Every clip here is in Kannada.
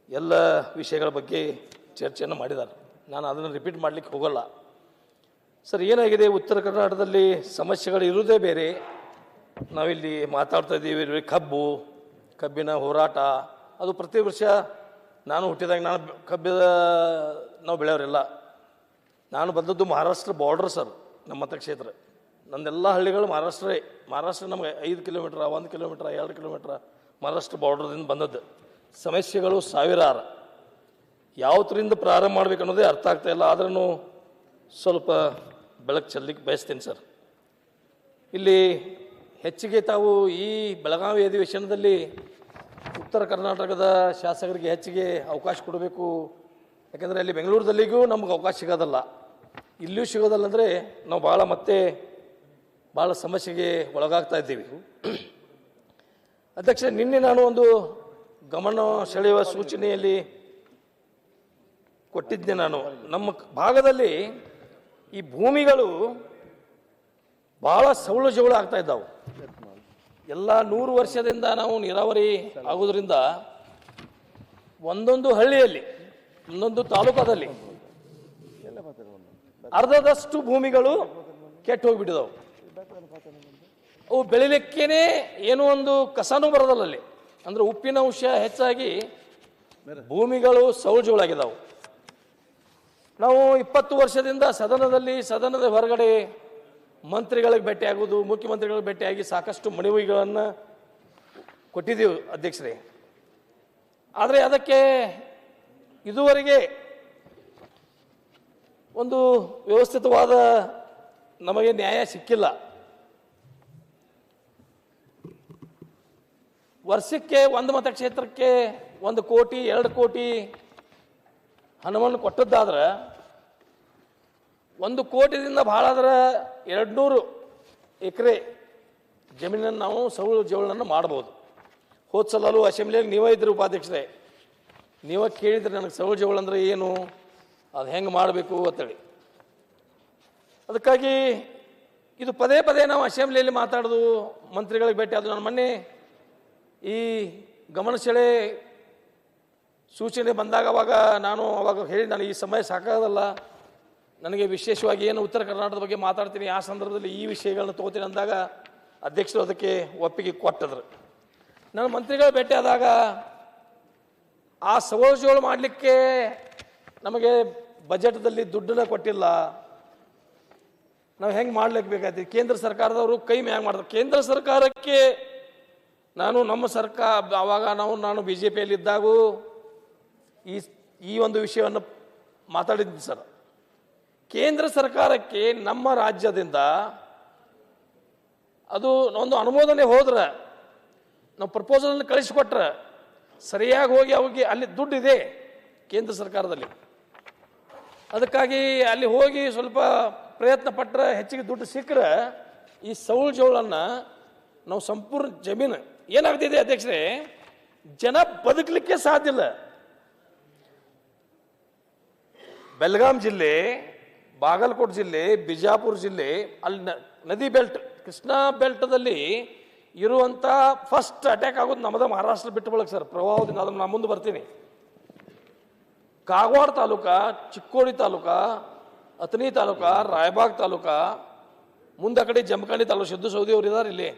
ಎಲ್ಲ ವಿಷಯಗಳ ಬಗ್ಗೆ ಚರ್ಚೆಯನ್ನು ಮಾಡಿದ್ದಾರೆ. ನಾನು ಅದನ್ನು ರಿಪೀಟ್ ಮಾಡಲಿಕ್ಕೆ ಹೋಗಲ್ಲ. ಸರ್, ಏನಾಗಿದೆ, ಉತ್ತರ ಕರ್ನಾಟಕದಲ್ಲಿ ಸಮಸ್ಯೆಗಳು ಇರುವುದೇ ಬೇರೆ. ನಾವಿಲ್ಲಿ ಮಾತಾಡ್ತಾ ಇದ್ದೀವಿ ಕಬ್ಬಿನ ಹೋರಾಟ. ಅದು ಪ್ರತಿ ವರ್ಷ ನಾನು ಹುಟ್ಟಿದಾಗ ನಾವು ಬೆಳೆಯೋರಿಲ್ಲ. ನಾನು ಬಂದದ್ದು ಮಹಾರಾಷ್ಟ್ರ ಬಾರ್ಡರ್ ಸರ್, ನಮ್ಮ ಮತಕ್ಷೇತ್ರ. ನಂದೆಲ್ಲ ಹಳ್ಳಿಗಳು ಮಹಾರಾಷ್ಟ್ರ ನಮಗೆ 5 ಕಿಲೋಮೀಟ್ರ್ 1 ಕಿಲೋಮೀಟ್ರ್ 2 ಕಿಲೋಮೀಟ್ರ್ ಮಹಾರಾಷ್ಟ್ರ ಬಾರ್ಡ್ರದಿಂದ ಬಂದದ್ದು. ಸಮಸ್ಯೆಗಳು ಸಾವಿರಾರು. ಯಾವತ್ತರಿಂದ ಪ್ರಾರಂಭ ಮಾಡಬೇಕು ಅನ್ನೋದೇ ಅರ್ಥ ಆಗ್ತಾ ಇಲ್ಲ. ಆದ್ರೂ ಸ್ವಲ್ಪ ಬೆಳಕು ಚೆಲ್ಲಲಿಕ್ಕೆ ಬಯಸ್ತೀನಿ ಸರ್. ಇಲ್ಲಿ ಹೆಚ್ಚಿಗೆ ತಾವು ಈ ಬೆಳಗಾವಿ ಅಧಿವೇಶನದಲ್ಲಿ ಉತ್ತರ ಕರ್ನಾಟಕದ ಶಾಸಕರಿಗೆ ಹೆಚ್ಚಿಗೆ ಅವಕಾಶ ಕೊಡಬೇಕು. ಯಾಕೆಂದರೆ ಅಲ್ಲಿ ಬೆಂಗಳೂರದಲ್ಲಿಗೂ ನಮ್ಗೆ ಅವಕಾಶ ಸಿಗೋದಲ್ಲ, ಇಲ್ಲಿಯೂ ಸಿಗೋದಲ್ಲ. ಅಂದರೆ ನಾವು ಭಾಳ ಸಮಸ್ಯೆಗೆ ಒಳಗಾಗ್ತಾ ಇದ್ದೀವಿ. ಅಧ್ಯಕ್ಷ, ನಿನ್ನೆ ನಾನು ಒಂದು ಗಮನ ಸೆಳೆಯುವ ಸೂಚನೆಯಲ್ಲಿ ಕೊಟ್ಟಿದ್ದೆ. ನಾನು ನಮ್ಮ ಭಾಗದಲ್ಲಿ ಈ ಭೂಮಿಗಳು ಭಾಳ ಸೌಳು ಜೌಳು ಆಗ್ತಾ ಇದ್ದಾವೆ. ಎಲ್ಲ 100 ವರ್ಷದಿಂದ ನಾವು ನೀರಾವರಿ ಆಗೋದ್ರಿಂದ ಒಂದೊಂದು ಹಳ್ಳಿಯಲ್ಲಿ ಒಂದೊಂದು ತಾಲೂಕದಲ್ಲಿ ಅರ್ಧದಷ್ಟು ಭೂಮಿಗಳು ಕೆಟ್ಟು ಹೋಗಿಬಿಟ್ಟಿದಾವೆ. ಅವು ಬೆಳಿಲಿಕ್ಕೇನೆ ಏನೋ ಒಂದು ಕಸನೂ ಬರೋದಲ್ಲ ಅಲ್ಲಿ. ಅಂದ್ರೆ ಉಪ್ಪಿನ ಅಂಶ ಹೆಚ್ಚಾಗಿ ಭೂಮಿಗಳು ಸೌಳು ಜೋಳಾಗಿದ್ದಾವೆ. ನಾವು 20 ವರ್ಷದಿಂದ ಸದನದ ಹೊರಗಡೆ ಮಂತ್ರಿಗಳಿಗೆ ಭೇಟಿಯಾಗೋದು, ಮುಖ್ಯಮಂತ್ರಿಗಳಿಗೆ ಭೇಟಿಯಾಗಿ ಸಾಕಷ್ಟು ಮನವಿಗಳನ್ನು ಕೊಟ್ಟಿದ್ದೀವಿ ಅಧ್ಯಕ್ಷರೇ. ಆದರೆ ಅದಕ್ಕೆ ಇದುವರೆಗೆ ಒಂದು ವ್ಯವಸ್ಥಿತವಾದ ನಮಗೆ ನ್ಯಾಯ ಸಿಕ್ಕಿಲ್ಲ. ವರ್ಷಕ್ಕೆ ಒಂದು ಮತಕ್ಷೇತ್ರಕ್ಕೆ 1 ಕೋಟಿ 2 ಕೋಟಿ ಹಣವನ್ನು ಕೊಟ್ಟದ್ದಾದ್ರೆ 1 ಕೋಟಿದಿಂದ ಭಾಳ ಆದ್ರೆ 200 ಎಕರೆ ಜಮೀನನ್ನು ನಾವು ಸೌಳು ಜೌಳನ್ನು ಮಾಡ್ಬೋದು. ಹೋದ ಸಲೂ ಅಸೆಂಬ್ಲಿಯಲ್ಲಿ ನೀವೇ ಇದ್ದರು ಉಪಾಧ್ಯಕ್ಷರೇ, ನೀವೇ ಕೇಳಿದ್ರೆ ನನಗೆ ಸೌಳು ಜೌಳು ಅಂದರೆ ಏನು, ಅದು ಹೆಂಗೆ ಮಾಡಬೇಕು ಅಂತೇಳಿ. ಅದಕ್ಕಾಗಿ ಇದು ಪದೇ ನಾವು ಅಸೆಂಬ್ಲಿಯಲ್ಲಿ ಮಾತಾಡೋದು, ಮಂತ್ರಿಗಳಿಗೆ ಭೇಟಿ ಆದವು. ನಾನು ಮೊನ್ನೆ ಈ ಗಮನ ಸೆಳೆ ಸೂಚನೆ ಬಂದಾಗ ಅವಾಗ ಹೇಳಿ, ನಾನು ಈ ಸಮಯ ಸಾಕಾಗಲ್ಲ, ನನಗೆ ವಿಶೇಷವಾಗಿ ಏನು ಉತ್ತರ ಕರ್ನಾಟಕದ ಬಗ್ಗೆ ಮಾತಾಡ್ತೀನಿ, ಆ ಸಂದರ್ಭದಲ್ಲಿ ಈ ವಿಷಯಗಳನ್ನ ತೊಗೋತೀನಿ ಅಂದಾಗ ಅಧ್ಯಕ್ಷರು ಅದಕ್ಕೆ ಒಪ್ಪಿಗೆ ಕೊಟ್ಟಿದ್ರು. ನಾನು ಮಂತ್ರಿಗಳ ಭೇಟಿ ಆದಾಗ ಆ ಸೌಳು ಜೋಳು ಮಾಡಲಿಕ್ಕೆ ನಮಗೆ ಬಜೆಟ್ದಲ್ಲಿ ದುಡ್ಡನ್ನ ಕೊಟ್ಟಿಲ್ಲ, ನಾವು ಹೆಂಗೆ ಮಾಡ್ಲಿಕ್ಕೆ ಬೇಕಾಗ್ತದೆ. ಕೇಂದ್ರ ಸರ್ಕಾರದವರು ಕೈ ಮ್ಯಾಗ ಮಾಡ್ತಾರೆ. ಕೇಂದ್ರ ಸರ್ಕಾರಕ್ಕೆ ನಮ್ಮ ಸರ್ಕಾರ ಆವಾಗ ನಾನು BJPಯಲ್ಲಿ ಇದ್ದಾಗೂ ಈ ಒಂದು ವಿಷಯವನ್ನು ಮಾತಾಡಿದ್ದೀನಿ ಸರ್. ಕೇಂದ್ರ ಸರ್ಕಾರಕ್ಕೆ ನಮ್ಮ ರಾಜ್ಯದಿಂದ ಅದು ಒಂದು ಅನುಮೋದನೆ ಹೋದ್ರೆ, ನಾವು ಪ್ರಪೋಸಲನ್ನು ಕಳಿಸಿಕೊಟ್ರೆ ಸರಿಯಾಗಿ ಹೋಗಿ ಅವಿಗೆ ಅಲ್ಲಿ ದುಡ್ಡಿದೆ ಕೇಂದ್ರ ಸರ್ಕಾರದಲ್ಲಿ. ಅದಕ್ಕಾಗಿ ಅಲ್ಲಿ ಹೋಗಿ ಸ್ವಲ್ಪ ಪ್ರಯತ್ನ ಪಟ್ಟರೆ ಹೆಚ್ಚಿಗೆ ದುಡ್ಡು ಸಿಕ್ಕರೆ ಈ ಸೌಳು ಜೌಳನ್ನು ನಾವು ಸಂಪೂರ್ಣ ಜಮೀನು ಏನಾಗ್ತಿದೆ ಅಧ್ಯಕ್ಷರೇ, ಜನ ಬದುಕಲಿಕ್ಕೆ ಸಾಧ್ಯ ಇಲ್ಲ. ಬೆಳಗಾಂ ಜಿಲ್ಲೆ, ಬಾಗಲಕೋಟೆ ಜಿಲ್ಲೆ, ಬಿಜಾಪುರ ಜಿಲ್ಲೆ, ಅಲ್ಲಿ ನದಿ ಬೆಲ್ಟ್, ಕೃಷ್ಣಾ ಬೆಲ್ಟದಲ್ಲಿ ಇರುವಂಥ ಫಸ್ಟ್ ಅಟ್ಯಾಕ್ ಆಗೋದು ನಮ್ಮದ ಮಹಾರಾಷ್ಟ್ರ ಬಿಟ್ಟು ಬಳಕ ಸರ್, ಪ್ರವಾಹದಿಂದ. ಅದನ್ನು ನಾನು ಮುಂದೆ ಬರ್ತೀನಿ. ಕಾಗವಾಡ ತಾಲೂಕಾ, ಚಿಕ್ಕೋಡಿ ತಾಲೂಕಾ, ಅಥಣಿ ತಾಲೂಕಾ, ರಾಯಬಾಗ್ ತಾಲೂಕಾ, ಮುಂದೆ ಕಡೆ ಜಮಖಂಡಿ ತಾಲೂಕು, ಸಿದ್ದು ಸೌದಿ ಅವರು ಇದ್ದಾರೆ ಇಲ್ಲಿ,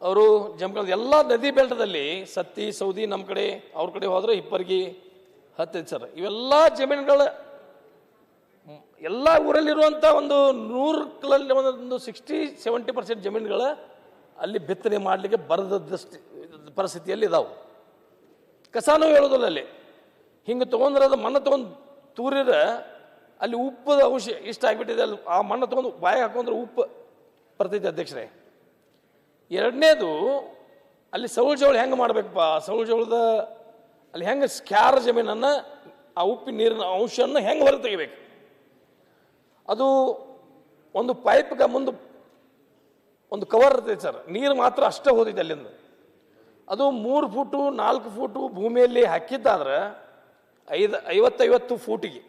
ಅವರು ಜಮಖಂಡಿ ಎಲ್ಲ ನದಿ ಬೆಲ್ಟದಲ್ಲಿ ಸತ್ತಿ ಸೌದಿ ನಮ್ಮ ಕಡೆ, ಅವ್ರ ಕಡೆ ಹೋದ್ರೆ ಹಿಪ್ಪರ್ಗಿ ಹತ್ತಿದೆ ಸರ್. ಇವೆಲ್ಲ ಜಮೀನುಗಳು ಎಲ್ಲ ಊರಲ್ಲಿರುವಂಥ ಒಂದು 100 ಒಂದು 60-70% ಜಮೀನುಗಳು ಅಲ್ಲಿ ಬಿತ್ತನೆ ಮಾಡಲಿಕ್ಕೆ ಬರದಷ್ಟು ಪರಿಸ್ಥಿತಿಯಲ್ಲಿ ಇದಾವೆ. ಕಸಾನೂ ಹೇಳೋದಿಲ್ಲ ಅಲ್ಲಿ. ಹಿಂಗೆ ತೊಗೊಂಡ್ರೆ ಅದು ಮಣ್ಣು ತೊಗೊಂಡು ತೂರಿದ್ರೆ ಅಲ್ಲಿ ಉಪ್ಪದ ಅಂಶ ಇಷ್ಟ ಆಗಿಬಿಟ್ಟಿದೆ. ಅಲ್ಲಿ ಆ ಮಣ್ಣು ತೊಗೊಂಡು ಬಾಯಿ ಹಾಕೊಂಡ್ರೆ ಉಪ್ಪು ಬರ್ತೈತೆ ಅಧ್ಯಕ್ಷರೇ. ಎರಡನೇದು, ಅಲ್ಲಿ ಸೌಳು ಜೌಳು ಹೆಂಗೆ ಮಾಡಬೇಕಪ್ಪ, ಸೌಳು ಜೌಳದ ಅಲ್ಲಿ ಹೆಂಗೆ ಸ್ಕ್ಯಾರ್ ಜಮೀನನ್ನು ಆ ಉಪ್ಪಿನ ನೀರಿನ ಅಂಶವನ್ನು ಹೆಂಗೆ ಹೊರ ತೆಗಿಬೇಕು. ಅದು ಒಂದು ಪೈಪ್ಗೆ ಮುಂದೆ ಒಂದು ಕವರ್ ಇರ್ತೈತೆ ಸರ್, ನೀರು ಮಾತ್ರ ಅಷ್ಟೇ ಹೋದೈತೆ ಅಲ್ಲಿಂದ. ಅದು 3 ಫೂಟು 4 ಫೂಟು ಭೂಮಿಯಲ್ಲಿ ಹಾಕಿದ್ದಾದ್ರೆ 50 ಫೂಟಿಗೆ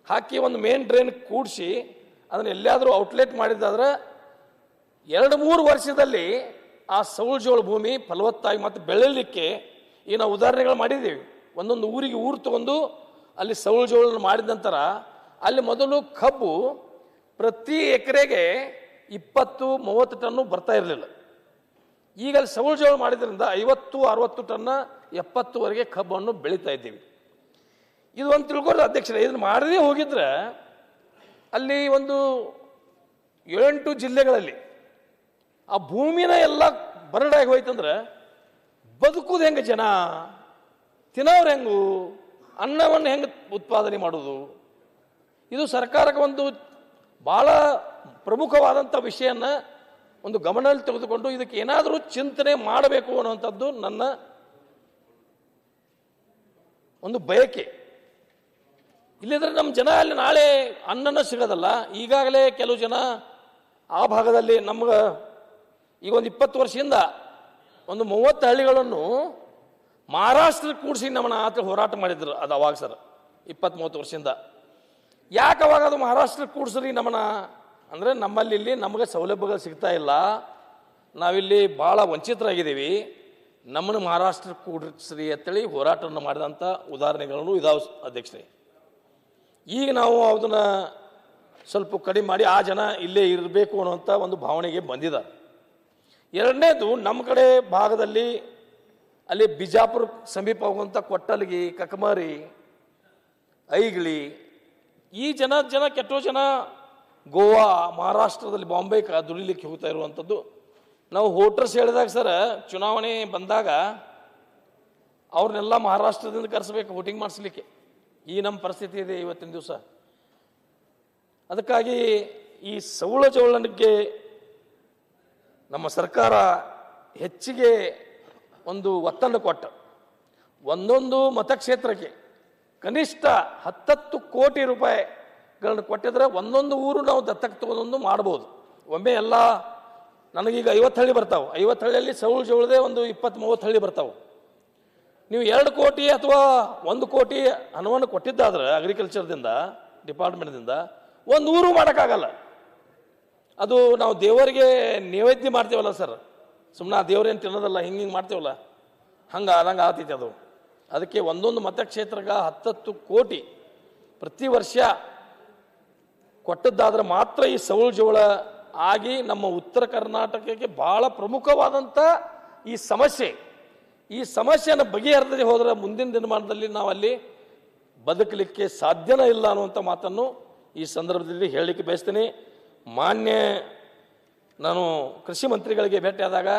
ಹಾಕಿ ಒಂದು ಮೇನ್ ಡ್ರೈನ್ ಕೂಡಿಸಿ ಅದನ್ನು ಎಲ್ಲಿಯಾದರೂ ಔಟ್ಲೆಟ್ ಮಾಡಿದ್ದಾದ್ರೆ 2-3 ವರ್ಷದಲ್ಲಿ ಆ ಸೌಳು ಜೋಳ ಭೂಮಿ ಫಲವತ್ತಾಗಿ ಮತ್ತು ಬೆಳೆಯಲಿಕ್ಕೆ ಈ ನಾವು ಉದಾಹರಣೆಗಳು ಮಾಡಿದ್ದೀವಿ. ಒಂದೊಂದು ಊರಿಗೆ ಊರು ತಗೊಂಡು ಅಲ್ಲಿ ಸೌಳು ಜೋಳ ಮಾಡಿದ ನಂತರ ಅಲ್ಲಿ ಮೊದಲು ಕಬ್ಬು ಪ್ರತಿ ಎಕರೆಗೆ 20-30 ಟನ್ನು ಬರ್ತಾ ಇರಲಿಲ್ಲ. ಈಗ ಅಲ್ಲಿ ಸೌಳು ಜೋಳ ಮಾಡಿದ್ರಿಂದ 50-60 ಟನ್ನ 70ವರೆಗೆ ಕಬ್ಬನ್ನು ಬೆಳೀತಾ ಇದ್ದೀವಿ. ಇದು ಒಂದು ತಿಳ್ಕೊಂಡ್ರೆ ಅಧ್ಯಕ್ಷರೇ, ಇದನ್ನು ಮಾಡದೇ ಹೋಗಿದ್ರೆ ಅಲ್ಲಿ ಒಂದು 7-8 ಜಿಲ್ಲೆಗಳಲ್ಲಿ ಆ ಭೂಮಿನ ಎಲ್ಲ ಬರಡಾಗಿ ಹೋಯ್ತಂದ್ರೆ ಬದುಕುದು ಹೆಂಗೆ, ಜನ ತಿನ್ನೋರು ಹೆಂಗು, ಅನ್ನವನ್ನು ಹೆಂಗೆ ಉತ್ಪಾದನೆ ಮಾಡೋದು? ಇದು ಸರ್ಕಾರಕ್ಕೆ ಒಂದು ಭಾಳ ಪ್ರಮುಖವಾದಂಥ ವಿಷಯನ ಒಂದು ಗಮನದಲ್ಲಿ ತೆಗೆದುಕೊಂಡು ಇದಕ್ಕೆ ಏನಾದರೂ ಚಿಂತನೆ ಮಾಡಬೇಕು ಅನ್ನುವಂಥದ್ದು ನನ್ನ ಒಂದು ಬಯಕೆ. ಇಲ್ಲಿದ್ರೆ ನಮ್ಮ ಜನ ಅಲ್ಲಿ ನಾಳೆ ಅನ್ನನ ಸಿಗೋದಲ್ಲ. ಈಗಾಗಲೇ ಕೆಲವು ಜನ ಆ ಭಾಗದಲ್ಲಿ ನಮ್ಗೆ ಈಗ ಒಂದು 20 ವರ್ಷದಿಂದ ಒಂದು 30 ಹಳ್ಳಿಗಳನ್ನು ಮಹಾರಾಷ್ಟ್ರಕ್ಕೆ ಕೂಡಿಸಿ ನಮ್ಮನ್ನ ಆತ ಹೋರಾಟ ಮಾಡಿದ್ರು. ಅದು ಅವಾಗ ಸರ್ 20-30 ವರ್ಷದಿಂದ. ಯಾಕೆ ಅವಾಗ ಅದು ಮಹಾರಾಷ್ಟ್ರಕ್ಕೆ ಕೂಡಿಸ್ರಿ ನಮ್ಮನ್ನ ಅಂದರೆ ನಮ್ಮಲ್ಲಿ ಇಲ್ಲಿ ನಮಗೆ ಸೌಲಭ್ಯಗಳು ಸಿಗ್ತಾ ಇಲ್ಲ, ನಾವಿಲ್ಲಿ ಭಾಳ ವಂಚಿತರಾಗಿದ್ದೀವಿ, ನಮ್ಮನ್ನು ಮಹಾರಾಷ್ಟ್ರಕ್ಕೆ ಕೂಡಿಸ್ರಿ ಅಂತೇಳಿ ಹೋರಾಟವನ್ನು ಮಾಡಿದಂಥ ಉದಾಹರಣೆಗಳನ್ನು ಇದಾವೆ ಅಧ್ಯಕ್ಷರೇ. ಈಗ ನಾವು ಅದನ್ನು ಸ್ವಲ್ಪ ಕಡಿಮೆ ಮಾಡಿ ಆ ಜನ ಇಲ್ಲೇ ಇರಬೇಕು ಅನ್ನುವಂಥ ಒಂದು ಭಾವನೆಗೆ ಬಂದಿದ್ದಾರೆ. ಎರಡನೇದು, ನಮ್ಮ ಕಡೆ ಭಾಗದಲ್ಲಿ ಅಲ್ಲಿ ಬಿಜಾಪುರ ಸಮೀಪ ಹೋಗುವಂಥ ಕೊಟ್ಟಲ್ಗಿ, ಕಕಮಾರಿ, ಐಗಿಳಿ ಈ ಜನ ಕೆಟ್ಟೋ ಜನ ಗೋವಾ, ಮಹಾರಾಷ್ಟ್ರದಲ್ಲಿ ಬಾಂಬೆ ದುಡಿಲಿಕ್ಕೆ ಹೋಗ್ತಾ ಇರುವಂಥದ್ದು. ನಾವು ವೋಟರ್ಸ್ ಹೇಳಿದಾಗ ಸರ್, ಚುನಾವಣೆ ಬಂದಾಗ ಅವ್ರನ್ನೆಲ್ಲ ಮಹಾರಾಷ್ಟ್ರದಿಂದ ಕರೆಸಬೇಕು ವೋಟಿಂಗ್ ಮಾಡಿಸ್ಲಿಕ್ಕೆ. ಈ ನಮ್ಮ ಪರಿಸ್ಥಿತಿ ಇದೆ ಇವತ್ತಿನ ದಿವಸ. ಅದಕ್ಕಾಗಿ ಈ ಸೌಳ ಜೋಳನಿಗೆ ನಮ್ಮ ಸರ್ಕಾರ ಹೆಚ್ಚಿಗೆ ಒಂದು ಒತ್ತನ್ನು ಕೊಟ್ಟ ಒಂದೊಂದು ಮತಕ್ಷೇತ್ರಕ್ಕೆ ಕನಿಷ್ಠ 10 ಕೋಟಿ ರೂಪಾಯಿಗಳನ್ನು ಕೊಟ್ಟಿದ್ರೆ ಒಂದೊಂದು ಊರು ನಾವು ದತ್ತಕ್ಕೆ ತಗೊಂಡು ಮಾಡ್ಬೋದು. ಒಮ್ಮೆ ಎಲ್ಲ ನನಗೀಗ 50 ಹಳ್ಳಿ ಬರ್ತಾವೆ, 50 ಹಳ್ಳಿಯಲ್ಲಿ ಸೌಳು ಜೋಳದೆ ಒಂದು 20-30 ಹಳ್ಳಿ ಬರ್ತಾವೆ. ನೀವು 2 ಕೋಟಿ ಅಥವಾ 1 ಕೋಟಿ ಹಣವನ್ನು ಕೊಟ್ಟಿದ್ದಾದ್ರೆ ಅಗ್ರಿಕಲ್ಚರ್ದಿಂದ ಡಿಪಾರ್ಟ್ಮೆಂಟ್ದಿಂದ ಒಂದು ಊರು ಮಾಡೋಕ್ಕಾಗಲ್ಲ. ಅದು ನಾವು ದೇವರಿಗೆ ನೈವೇದ್ಯ ಮಾಡ್ತೀವಲ್ಲ ಸರ್, ಸುಮ್ಮನೆ ಆ ದೇವರೇನು ತಿನ್ನೋದಲ್ಲ, ಹಿಂಗೆ ಮಾಡ್ತೀವಲ್ಲ, ಹಂಗೆ ಆದಂಗೆ ಆಗ್ತೈತೆ ಅದು. ಅದಕ್ಕೆ ಒಂದೊಂದು ಮತಕ್ಷೇತ್ರಕ್ಕೆ 10 ಕೋಟಿ ಪ್ರತಿ ವರ್ಷ ಕೊಟ್ಟದ್ದಾದ್ರೆ ಮಾತ್ರ ಈ ಸೌಳು ಜೋಳ ಆಗಿ ನಮ್ಮ ಉತ್ತರ ಕರ್ನಾಟಕಕ್ಕೆ ಭಾಳ ಪ್ರಮುಖವಾದಂಥ ಈ ಸಮಸ್ಯೆಯನ್ನು ಬಗೆಹರಿಸದೆ ಹೋದರೆ ಮುಂದಿನ ದಿನಮಾನದಲ್ಲಿ ನಾವಲ್ಲಿ ಬದುಕಲಿಕ್ಕೆ ಸಾಧ್ಯನೇ ಇಲ್ಲ ಅನ್ನುವಂಥ ಮಾತನ್ನು ಈ ಸಂದರ್ಭದಲ್ಲಿ ಹೇಳಲಿಕ್ಕೆ ಬಯಸ್ತೀನಿ. ನಾನು ಕೃಷಿ ಮಂತ್ರಿಗಳಿಗೆ ಭೇಟಿಯಾದಾಗ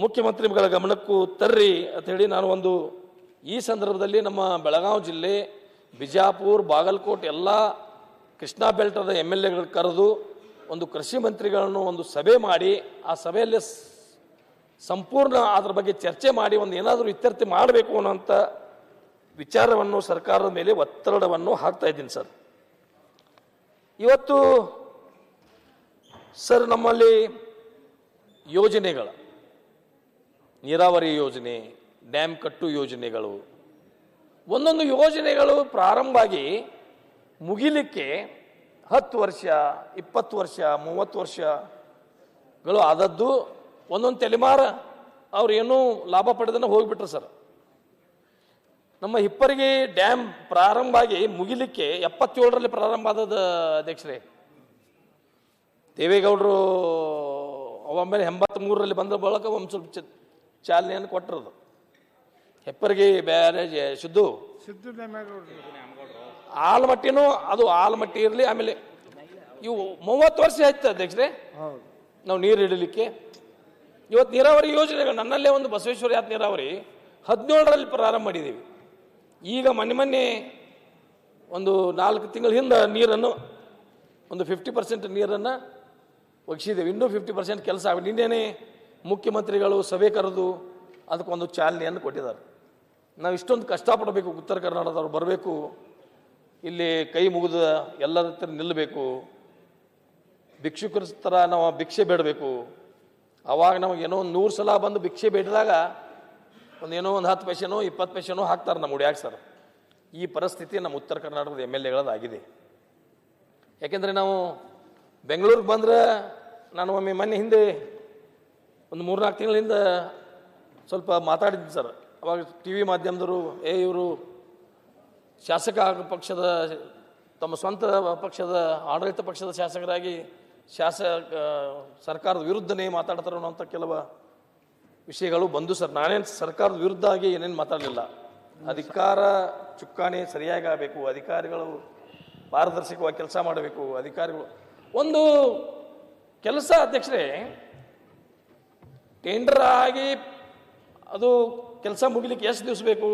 ಮುಖ್ಯಮಂತ್ರಿಗಳ ಗಮನಕ್ಕೂ ತರ್ರಿ ಅಂತ ಹೇಳಿ ನಾನು ಒಂದು ಈ ಸಂದರ್ಭದಲ್ಲಿ ನಮ್ಮ ಬೆಳಗಾವಿ ಜಿಲ್ಲೆ, ಬಿಜಾಪುರ, ಬಾಗಲಕೋಟೆ ಎಲ್ಲ ಕೃಷ್ಣಾ ಬೆಲ್ಟದ MLAಗಳು ಕರೆದು ಒಂದು ಕೃಷಿ ಮಂತ್ರಿಗಳನ್ನು ಒಂದು ಸಭೆ ಮಾಡಿ ಆ ಸಭೆಯಲ್ಲಿ ಸಂಪೂರ್ಣ ಅದರ ಬಗ್ಗೆ ಚರ್ಚೆ ಮಾಡಿ ಒಂದು ಏನಾದರೂ ಇತ್ಯರ್ಥ ಮಾಡಬೇಕು ಅನ್ನೋಂಥ ವಿಚಾರವನ್ನು ಸರ್ಕಾರದ ಮೇಲೆ ಒತ್ತಡವನ್ನು ಹಾಕ್ತಾ ಇದ್ದೀನಿ ಸರ್. ಇವತ್ತು ಸರ್ ನಮ್ಮಲ್ಲಿ ಯೋಜನೆಗಳು, ನೀರಾವರಿ ಯೋಜನೆ, ಡ್ಯಾಮ್ ಕಟ್ಟು ಯೋಜನೆಗಳು, ಒಂದೊಂದು ಯೋಜನೆಗಳು ಪ್ರಾರಂಭವಾಗಿ ಮುಗಿಲಿಕ್ಕೆ 10 ವರ್ಷ, 20 ವರ್ಷ, 30 ವರ್ಷಗಳು ಆದದ್ದು. ಒಂದೊಂದು ತಲೆಮಾರ ಅವ್ರು ಏನೂ ಲಾಭ ಪಡೆದನ್ನು ಹೋಗಿಬಿಟ್ರು ಸರ್. ನಮ್ಮ ಹಿಪ್ಪರಿಗೆ ಡ್ಯಾಮ್ ಪ್ರಾರಂಭ ಆಗಿ ಮುಗಿಲಿಕ್ಕೆ 77ರಲ್ಲಿ ಪ್ರಾರಂಭ ಆದದ ಅಧ್ಯಕ್ಷರೇ. ದೇವೇಗೌಡರು ಒಮ್ಮೆಲೆ 83ರಲ್ಲಿ ಬಂದ ಬಳಿಕ ಒಂದು ಸ್ವಲ್ಪ ಚಾಲನೆಯನ್ನು ಕೊಟ್ಟಿರೋದು. ಹೆಪ್ಪರಿಗೆ ಬ್ಯಾರೇಜ್ ಶುದ್ಧ ಆಲಮಟ್ಟಿನೂ ಅದು ಆಲಮಟ್ಟಿ ಇರಲಿ. ಆಮೇಲೆ ಇವು 30 ವರ್ಷ ಆಯ್ತು ಅಧ್ಯಕ್ಷರೇ ನಾವು ನೀರು ಹಿಡಲಿಕ್ಕೆ. ಇವತ್ತು ನೀರಾವರಿ ಯೋಜನೆಗಳು ನನ್ನಲ್ಲೇ ಒಂದು ಬಸವೇಶ್ವರ ಯಾತ್ ನೀರಾವರಿ 17ರಲ್ಲಿ ಪ್ರಾರಂಭ ಮಾಡಿದ್ದೀವಿ. ಈಗ ಮೊನ್ನೆ ಒಂದು 4 ತಿಂಗಳ ಹಿಂದೆ ನೀರನ್ನು ಒಂದು 50% ನೀರನ್ನು ಒಗಿಸಿದ್ದೇವೆ. ಇನ್ನೂ 50% ಕೆಲಸ ಆಗಿ ನಿನ್ನೆನೇ ಮುಖ್ಯಮಂತ್ರಿಗಳು ಸಭೆ ಕರೆದು ಅದಕ್ಕೊಂದು ಚಾಲನೆಯನ್ನು ಕೊಟ್ಟಿದ್ದಾರೆ. ನಾವು ಇಷ್ಟೊಂದು ಕಷ್ಟಪಡಬೇಕು, ಉತ್ತರ ಕರ್ನಾಟಕದವ್ರು ಬರಬೇಕು, ಇಲ್ಲಿ ಕೈ ಮುಗಿದ ಎಲ್ಲರ ಹತ್ರ ನಿಲ್ಲಬೇಕು, ಭಿಕ್ಷುಕರ ಥರ ನಾವು ಭಿಕ್ಷೆ ಬೇಡಬೇಕು. ಅವಾಗ ನಮಗೇನೋ ಒಂದು 100 ಸಲ ಬಂದು ಭಿಕ್ಷೆ ಬೇಡಿದಾಗ ಒಂದೇನೋ ಒಂದು 10 ಪೈಸೆನೋ 20 ಪೈಸೆನೋ ಹಾಕ್ತಾರೆ ನಮ್ಮ ಹುಡುಗ್ಯಾಗ ಸರ್. ಈ ಪರಿಸ್ಥಿತಿ ನಮ್ಮ ಉತ್ತರ ಕರ್ನಾಟಕದ MLAಗಳದಾಗಿದೆ. ಯಾಕೆಂದರೆ ನಾವು ಬೆಂಗಳೂರಿಗೆ ಬಂದರೆ, ನಾನು ಒಮ್ಮೆ ಮೊನ್ನೆ ಹಿಂದೆ ಒಂದು 3-4 ತಿಂಗಳಿಂದ ಸ್ವಲ್ಪ ಮಾತಾಡಿದ್ದೀನಿ ಸರ್ ಅವಾಗ ಟಿ ವಿ ಮಾಧ್ಯಮದವರು ಇವರು ಶಾಸಕ ಪಕ್ಷದ ತಮ್ಮ ಸ್ವಂತ ಪಕ್ಷದ ಆಡಳಿತ ಪಕ್ಷದ ಶಾಸಕರಾಗಿ ಸರ್ಕಾರದ ವಿರುದ್ಧನೇ ಮಾತಾಡ್ತಾರೆ ಅನ್ನೋಂಥ ಕೆಲವು ವಿಷಯಗಳು ಬಂದು ಸರ್. ನಾನೇನು ಸರ್ಕಾರದ ವಿರುದ್ಧ ಆಗಿ ಏನೇನು ಮಾತಾಡಲಿಲ್ಲ. ಅಧಿಕಾರ ಚುಕ್ಕಾಣಿ ಸರಿಯಾಗಿ ಆಗಬೇಕು, ಅಧಿಕಾರಿಗಳು ಪಾರದರ್ಶಕವಾಗಿ ಕೆಲಸ ಮಾಡಬೇಕು. ಅಧಿಕಾರಿಗಳು ಒಂದು ಕೆಲಸ ಅಧ್ಯಕ್ಷರೇ ಟೆಂಡರ್ ಆಗಿ ಅದು ಕೆಲಸ ಮುಗಿಲಿಕ್ಕೆ ಎಷ್ಟು ದಿವಸ ಬೇಕು?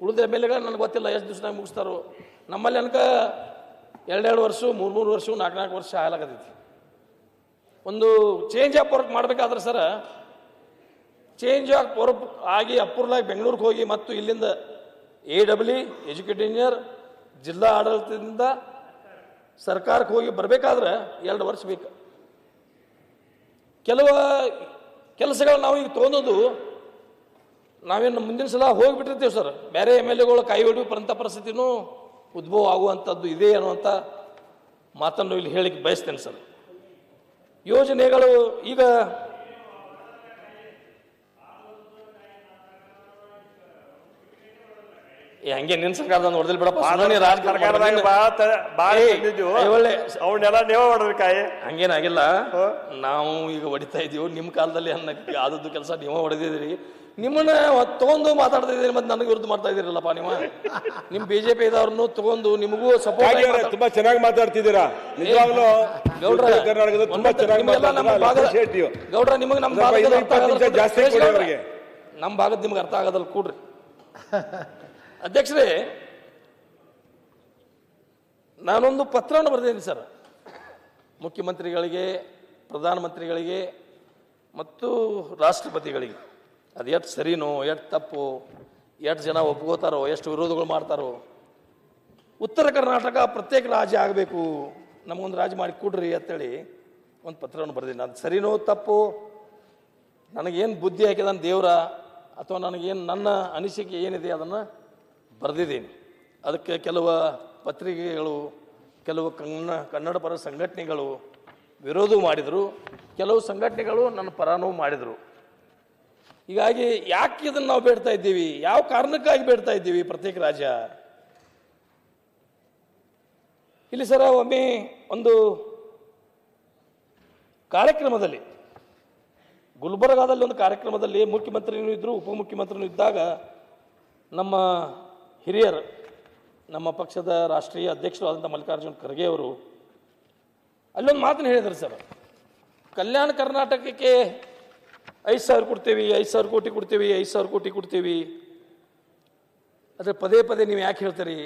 ಉಳಿದ ಎಮ್ಮೆಲ್ಲೆಗಳು ನನಗೆ ಗೊತ್ತಿಲ್ಲ ಎಷ್ಟು ದಿವಸನಾಗ ಮುಗಿಸ್ತಾರೋ. ನಮ್ಮಲ್ಲಿ ಅನ್ಕ 2 ವರ್ಷ 3 ವರ್ಷ 4 ವರ್ಷ ಆಗಲಾಗತೈತಿ. ಒಂದು ಚೇಂಜ್ ಆಫ್ ವರ್ಕ್ ಮಾಡಬೇಕಾದ್ರೆ ಸರ ಚೇಂಜ್ ಆಫ್ ವರ್ಕ್ ಆಗಿ ಅಪ್ರೂವಲ್ ಬೆಂಗಳೂರಿಗೆ ಹೋಗಿ ಮತ್ತು ಇಲ್ಲಿಂದ AWE ಎಜುಕೇಟೆಡ್ ಇಂಜಿನಿಯರ್ ಜಿಲ್ಲಾ ಆಡಳಿತದಿಂದ ಸರ್ಕಾರಕ್ಕೆ ಹೋಗಿ ಬರಬೇಕಾದ್ರೆ 2 ವರ್ಷ ಬೇಕು. ಕೆಲವು ಕೆಲಸಗಳು ನಾವು ಈಗ ತೊಗೊಂಡು ನಾವೇನು ಮುಂದಿನ ಸಲ ಹೋಗಿಬಿಟ್ಟಿರ್ತೀವಿ ಸರ್. ಬೇರೆ MLAಗಳು ಕೈ ಹಿಡಿಯುವ ಪರಿಸ್ಥಿತಿನೂ ಉದ್ಭವ ಆಗುವಂಥದ್ದು ಇದೆ ಅನ್ನುವಂಥ ಮಾತನ್ನು ಇಲ್ಲಿ ಹೇಳಿಕ್ಕೆ ಬಯಸ್ತೇನೆ ಸರ್. ಯೋಜನೆಗಳು ಈಗ ಹಂಗೆ ನಿನ್ನ ಸರ್ಕಾರದ ನೋಡಿದಿಲ್ಲ ಬಿಡಪ್ಪ, ಹಂಗೇನಾಗಿಲ್ಲ. ನಾವು ಈಗ ಹೊಡಿತಾ ಇದೀವಿ, ನಿಮ್ಮ ಕಾಲದಲ್ಲಿ ಆದದ್ದು ಕೆಲಸ ನೀವು ಹೊಡೆದಿದ್ದೀರಿ. ನಿಮ್ಮನ್ನ ತಗೊಂಡು ಮಾತಾಡ್ತಾ ಇದ್ದೀರಿ, ಮತ್ತೆ ನನಗೆ ವಿರುದ್ಧ ಮಾಡ್ತಾ ಇದ್ದೀರಲ್ಲಪ್ಪ. ನೀವು ನಿಮ್ಮ BJP ಇದವ್ರನ್ನು ತಗೊಂಡು ನಿಮಗೂ ಸಪೋರ್ಟ್ ತುಂಬಾ ಚೆನ್ನಾಗಿ ಮಾತಾಡ್ತಿದ್ದೀರಾ. ಗೌಡ್ರ ನಿಮಗೆ ನಮ್ಮ ಭಾಗದ ನಿಮ್ಗೆ ಅರ್ಥ ಆಗೋದಲ್ಲ ಕೂಡ್ರಿ. ಅಧ್ಯಕ್ಷರೇ, ನಾನೊಂದು ಪತ್ರವನ್ನು ಬರೆದಿದ್ದೀನಿ ಸರ್ ಮುಖ್ಯಮಂತ್ರಿಗಳಿಗೆ, ಪ್ರಧಾನಮಂತ್ರಿಗಳಿಗೆ ಮತ್ತು ರಾಷ್ಟ್ರಪತಿಗಳಿಗೆ. ಅದು ಎಷ್ಟು ಸರಿನೋ ಎಷ್ಟು ತಪ್ಪು, ಎಷ್ಟು ಜನ ಒಪ್ಕೋತಾರೋ, ಎಷ್ಟು ವಿರೋಧಗಳು ಮಾಡ್ತಾರೋ. ಉತ್ತರ ಕರ್ನಾಟಕ ಪ್ರತ್ಯೇಕ ರಾಜ್ಯ ಆಗಬೇಕು, ನಮಗೊಂದು ರಾಜ್ಯ ಮಾಡಿ ಕೊಡ್ರಿ ಅಂತೇಳಿ ಒಂದು ಪತ್ರವನ್ನು ಬರೆದಿದ್ದೀನಿ. ಅದು ಸರಿನೋ ತಪ್ಪು, ನನಗೇನು ಬುದ್ಧಿ ಹಾಕಿದಾನ ದೇವರ ಅಥವಾ ನನಗೇನು ನನ್ನ ಅನಿಸಿಕೆ ಏನಿದೆ ಅದನ್ನು ಬರೆದಿದ್ದೀನಿ. ಅದಕ್ಕೆ ಕೆಲವು ಪತ್ರಿಕೆಗಳು, ಕೆಲವು ಕನ್ನಡ ಪರ ಸಂಘಟನೆಗಳು ವಿರೋಧ ಮಾಡಿದರು, ಕೆಲವು ಸಂಘಟನೆಗಳು ನನ್ನ ಪರನೂ ಮಾಡಿದರು. ಹೀಗಾಗಿ ಯಾಕೆ ಇದನ್ನು ನಾವು ಬೇಡ್ತಾ ಇದ್ದೀವಿ, ಯಾವ ಕಾರಣಕ್ಕಾಗಿ ಬೇಡ್ತಾ ಇದ್ದೀವಿ ಪ್ರತ್ಯೇಕ ರಾಜ್ಯ? ಇಲ್ಲಿ ಸರ ಒಮ್ಮೆ ಒಂದು ಕಾರ್ಯಕ್ರಮದಲ್ಲಿ, ಗುಲ್ಬರ್ಗಾದಲ್ಲಿ ಒಂದು ಕಾರ್ಯಕ್ರಮದಲ್ಲಿ ಮುಖ್ಯಮಂತ್ರಿನೂ ಇದ್ದರು, ಉಪಮುಖ್ಯಮಂತ್ರಿನೂ ಇದ್ದಾಗ ನಮ್ಮ ಹಿರಿಯರು, ನಮ್ಮ ಪಕ್ಷದ ರಾಷ್ಟ್ರೀಯ ಅಧ್ಯಕ್ಷರು ಆದಂಥ ಮಲ್ಲಿಕಾರ್ಜುನ್ ಖರ್ಗೆ ಅವರು ಅಲ್ಲೊಂದು ಮಾತನ್ನು ಹೇಳಿದರು ಸರ್. ಕಲ್ಯಾಣ ಕರ್ನಾಟಕಕ್ಕೆ 5,000 ಕೊಡ್ತೀವಿ, 5,000 ಕೋಟಿ ಕೊಡ್ತೀವಿ, 5,000 ಕೋಟಿ ಕೊಡ್ತೀವಿ. ಆದರೆ ಪದೇ ಪದೇ ನೀವು ಯಾಕೆ ಹೇಳ್ತೀರಿ?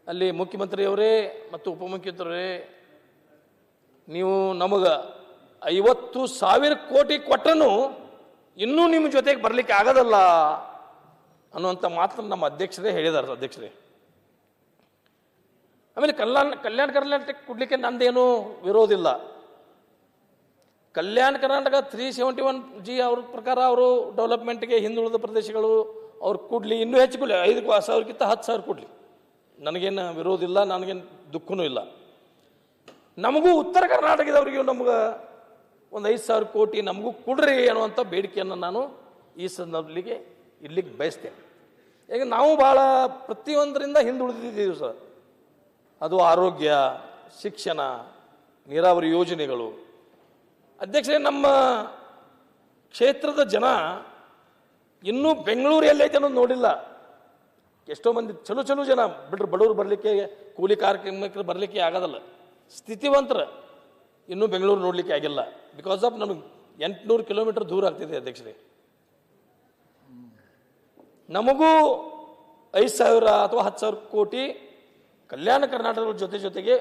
ಅಲ್ಲಿ ಮುಖ್ಯಮಂತ್ರಿಯವರೇ ಮತ್ತು ಉಪಮುಖ್ಯಮಂತ್ರಿಯವರೇ, ನೀವು ನಮಗೆ 50,000 ಕೋಟಿ ಕೊಟ್ಟರೂ ಇನ್ನೂ ನಿಮ್ಮ ಜೊತೆಗೆ ಬರಲಿಕ್ಕೆ ಆಗೋದಲ್ಲ ಅನ್ನುವಂಥ ಮಾತನ್ನು ನಮ್ಮ ಅಧ್ಯಕ್ಷರೇ ಹೇಳಿದ್ದಾರೆ. ಅಧ್ಯಕ್ಷರೇ, ಆಮೇಲೆ ಕಲ್ಯಾಣ ಕರ್ನಾಟಕ ಕೊಡ್ಲಿಕ್ಕೆ ನಂದೇನು ವಿರೋಧಿಲ್ಲ. ಕಲ್ಯಾಣ ಕರ್ನಾಟಕ 371G ಅವ್ರ ಪ್ರಕಾರ ಅವರು ಡೆವಲಪ್ಮೆಂಟ್ಗೆ ಹಿಂದುಳಿದ ಪ್ರದೇಶಗಳು ಅವ್ರು ಕೊಡಲಿ, ಇನ್ನೂ ಹೆಚ್ಚು ಕೊಡಲಿ, 5,000ಕ್ಕಿಂತ 10,000 ಕೊಡಲಿ, ನನಗೇನು ವಿರೋಧಿಲ್ಲ, ನನಗೇನು ದುಃಖನೂ ಇಲ್ಲ. ನಮಗೂ ಉತ್ತರ ಕರ್ನಾಟಕದವ್ರಿಗೂ ನಮ್ಗೆ ಒಂದು 5,000 ಕೋಟಿ ನಮಗೂ ಕೊಡ್ರಿ ಅನ್ನುವಂಥ ಬೇಡಿಕೆಯನ್ನು ನಾನು ಈ ಸಂದರ್ಭದಲ್ಲಿ ಇಡ್ಲಿಕ್ಕೆ ಬಯಸ್ತೇನೆ. ಈಗ ನಾವು ಭಾಳ ಪ್ರತಿಯೊಂದರಿಂದ ಹಿಂದುಳಿದಿದ್ದೀವಿ ಸರ್. ಅದು ಆರೋಗ್ಯ, ಶಿಕ್ಷಣ, ನೀರಾವರಿ ಯೋಜನೆಗಳು. ಅಧ್ಯಕ್ಷರೇ, ನಮ್ಮ ಕ್ಷೇತ್ರದ ಜನ ಇನ್ನೂ ಬೆಂಗಳೂರು ಎಲ್ಲೈತೆ ಅನ್ನೋದು ನೋಡಿಲ್ಲ. ಎಷ್ಟೋ ಮಂದಿ ಚಲೋ ಜನ ಬಿಡ್ರಿ, ಬಡವರು ಬರಲಿಕ್ಕೆ, ಕೂಲಿ ಕಾರ್ಮಿಕರು ಬರಲಿಕ್ಕೆ ಆಗೋದಲ್ಲ. ಸ್ಥಿತಿವಂತರ ಇನ್ನೂ ಬೆಂಗಳೂರು ನೋಡಲಿಕ್ಕೆ ಆಗಿಲ್ಲ. ಬಿಕಾಸ್ ಆಫ್ ನಮಗೆ 800 ಕಿಲೋಮೀಟರ್ ದೂರ ಆಗ್ತಿದೆ ಅಧ್ಯಕ್ಷರೇ. ನಮಗೂ 5,000 ಅಥವಾ 10,000 ಕೋಟಿ ಕಲ್ಯಾಣ ಕರ್ನಾಟಕದ ಜೊತೆಗೆ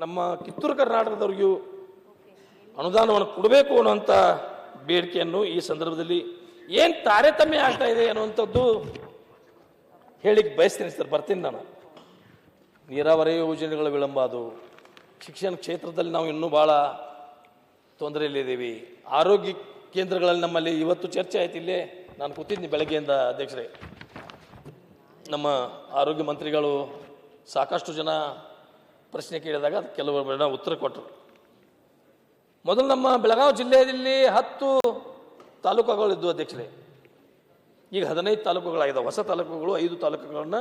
ನಮ್ಮ ಕಿತ್ತೂರು ಕರ್ನಾಟಕದವ್ರಿಗೂ ಅನುದಾನವನ್ನು ಕೊಡಬೇಕು ಅನ್ನುವಂಥ ಬೇಡಿಕೆಯನ್ನು ಈ ಸಂದರ್ಭದಲ್ಲಿ ಏನು ತಾರತಮ್ಯ ಆಗ್ತಾ ಇದೆ ಅನ್ನುವಂಥದ್ದು ಹೇಳಿಕ್ಕೆ ಬಯಸ್ತೀನಿ ಸರ್. ಬರ್ತೀನಿ ನಾನು. ನೀರಾವರಿ ಯೋಜನೆಗಳ ವಿಳಂಬ, ಅದು ಶಿಕ್ಷಣ ಕ್ಷೇತ್ರದಲ್ಲಿ ನಾವು ಇನ್ನೂ ಭಾಳ ತೊಂದರೆಯಲ್ಲಿದ್ದೀವಿ. ಆರೋಗ್ಯ ಕೇಂದ್ರಗಳಲ್ಲಿ ನಮ್ಮಲ್ಲಿ ಇವತ್ತು ಚರ್ಚೆ ಆಯ್ತು. ಇಲ್ಲೇ ನಾನು ಕೂತಿದ್ದೀನಿ ಬೆಳಗ್ಗೆಯಿಂದ ಅಧ್ಯಕ್ಷರೇ. ನಮ್ಮ ಆರೋಗ್ಯ ಮಂತ್ರಿಗಳು ಸಾಕಷ್ಟು ಜನ ಪ್ರಶ್ನೆ ಕೇಳಿದಾಗ ಅದು ಕೆಲವರು ಉತ್ತರ ಕೊಟ್ಟರು. ಮೊದಲು ನಮ್ಮ ಬೆಳಗಾವಿ ಜಿಲ್ಲೆಯಲ್ಲಿ 10 ತಾಲೂಕುಗಳಿದ್ದು ಅಧ್ಯಕ್ಷರೇ. ಈಗ 15 ತಾಲೂಕುಗಳಾಗಿದ್ದಾವೆ. ಹೊಸ ತಾಲೂಕುಗಳು 5 ತಾಲೂಕುಗಳನ್ನು